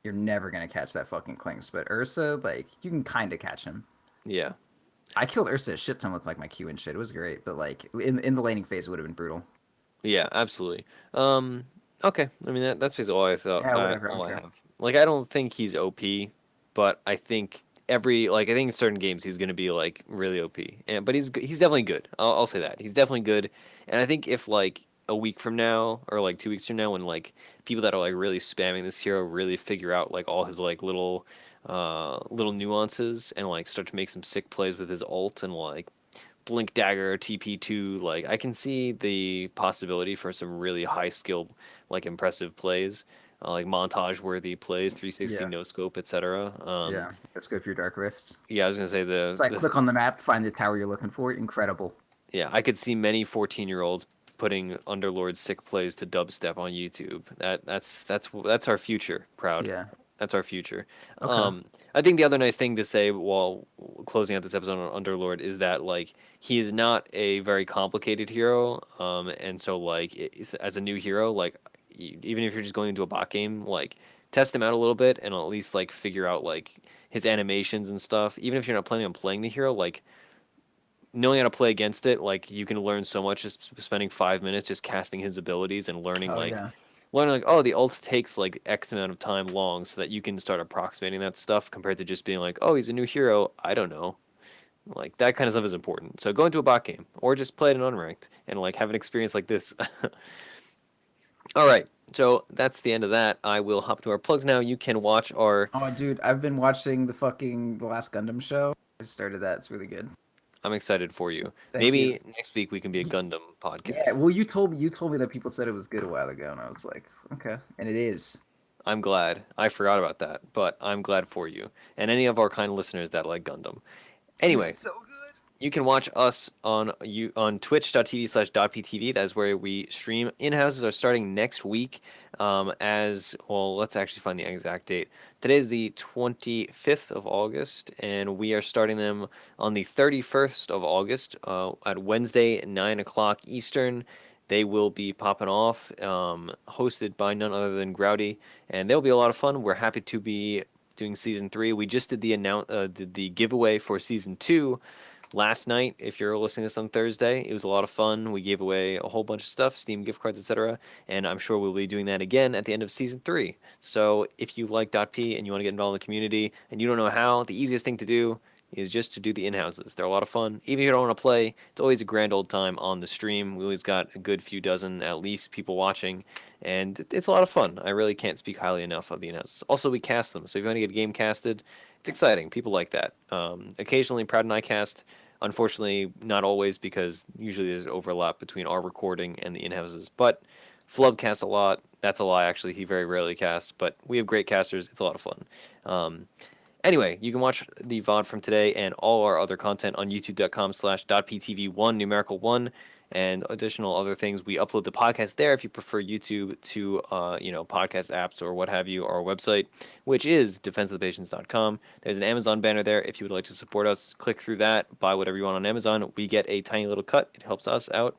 You're never gonna catch that fucking Klinks, but Ursa, like you can kind of catch him. Yeah. I killed Ursa a shit ton with like my Q and shit. It was great, but like in the laning phase, it would have been brutal. Yeah, absolutely. Okay. I mean that's basically all I felt. Yeah, whatever. All I have. Like I don't think he's OP, but I think I think in certain games he's going to be like really OP. But he's definitely good. I'll say that he's definitely good. And I think if like a week from now or like 2 weeks from now, when like people that are like really spamming this hero really figure out like all his like little nuances and like start to make some sick plays with his ult and like blink dagger TP2, like I can see the possibility for some really high skill like impressive plays, like montage worthy plays, 360 no scope, etc. No scope your dark rifts. Yeah, I was gonna say click on the map, find the tower you're looking for. Incredible. Yeah, I could see many 14-year-olds putting Underlord sick plays to dubstep on YouTube. That's our future, Proud. Yeah. That's our future. Okay. I think the other nice thing to say while closing out this episode on Underlord is that like he is not a very complicated hero, and so like as a new hero, like even if you're just going into a bot game, like test him out a little bit and at least like figure out like his animations and stuff. Even if you're not planning on playing the hero, like knowing how to play against it, like you can learn so much just spending 5 minutes just casting his abilities and learning learning like the ult takes like X amount of time long so that you can start approximating that stuff compared to just being like, oh, he's a new hero, I don't know. Like that kind of stuff is important. So go into a bot game or just play it in unranked and like have an experience like this. All right. So that's the end of that. I will hop to our plugs now. You can watch our Oh dude, I've been watching the Last Gundam show. I started that. It's really good. I'm excited for you. Thank Maybe you. Next week we can be a Gundam podcast. Yeah, well you told me that people said it was good a while ago and I was like, okay. And it is. I'm glad. I forgot about that, but I'm glad for you. And any of our kind listeners that like Gundam. Anyway. It's so good. You can watch us on twitch.tv/.ptv. That's where we stream. In-houses are starting next week. As well, let's actually find the exact date. Today is the 25th of August, and we are starting them on the 31st of August at Wednesday, 9 o'clock Eastern. They will be popping off, hosted by none other than Grouty, and they'll be a lot of fun. We're happy to be doing season 3. We just did the giveaway for season 2 last night. If you're listening to this on Thursday, it was a lot of fun. We gave away a whole bunch of stuff, Steam gift cards, etc. And I'm sure we'll be doing that again at the end of season 3. So if you like .p and you want to get involved in the community and you don't know how, the easiest thing to do is just to do the in-houses. They're a lot of fun. Even if you don't want to play, it's always a grand old time on the stream. We always got a good few dozen, at least, people watching, and it's a lot of fun. I really can't speak highly enough of the in-houses. Also, we cast them, so if you want to get a game casted, it's exciting. People like that. Occasionally, Proud and I cast. Unfortunately, not always, because usually there's overlap between our recording and the in-houses. But Flub casts a lot. That's a lie, actually. He very rarely casts, but we have great casters. It's a lot of fun. Anyway, you can watch the VOD from today and all our other content on youtube.com/.ptv1, numerical 1, and additional other things. We upload the podcast there if you prefer YouTube to, podcast apps or what have you, our website, which is defenseofthepatients.com. There's an Amazon banner there. If you would like to support us, click through that, buy whatever you want on Amazon. We get a tiny little cut. It helps us out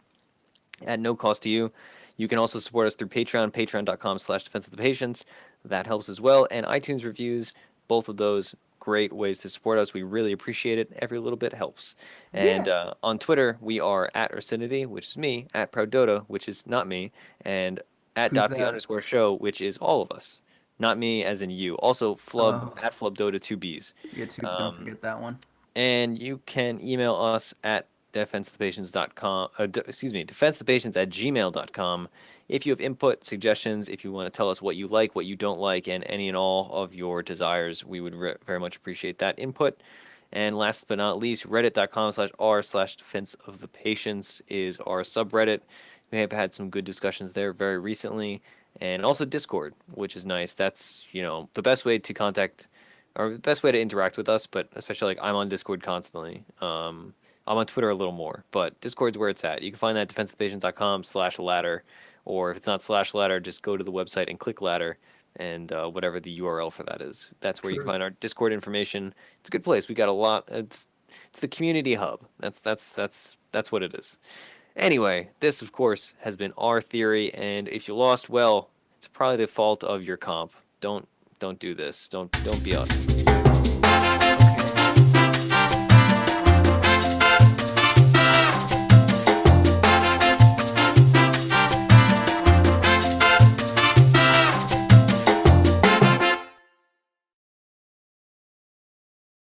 at no cost to you. You can also support us through Patreon, patreon.com/defenseofthepatients. That helps as well. And iTunes reviews, both of those great ways to support us. We really appreciate it. Every little bit helps. And on Twitter, we are at Ursinity, which is me, at Proud Dota, which is not me, and at @p_show, which is all of us. Not me as in you. Also, Flub, at FlubDota, 2Bs. Don't forget that one. And you can email us at defenseofthepatients.com, defenseofthepatients@gmail.com. If you have input, suggestions, if you want to tell us what you like, what you don't like, and any and all of your desires, we would very much appreciate that input. And last but not least, reddit.com/r/defenseofthepatients is our subreddit. We have had some good discussions there very recently. And also Discord, which is nice. That's, the best way to contact, or the best way to interact with us, but especially I'm on Discord constantly. I'm on Twitter a little more, but Discord's where it's at. You can find that at defenseofthepatients.com/ladder, or if it's not /ladder, just go to the website and click ladder, and whatever the URL for that is. That's where you can find our Discord information. It's a good place. We got a lot. It's the community hub. That's what it is. Anyway, this of course has been our theory, and if you lost, well, it's probably the fault of your comp. Don't do this. Don't be us.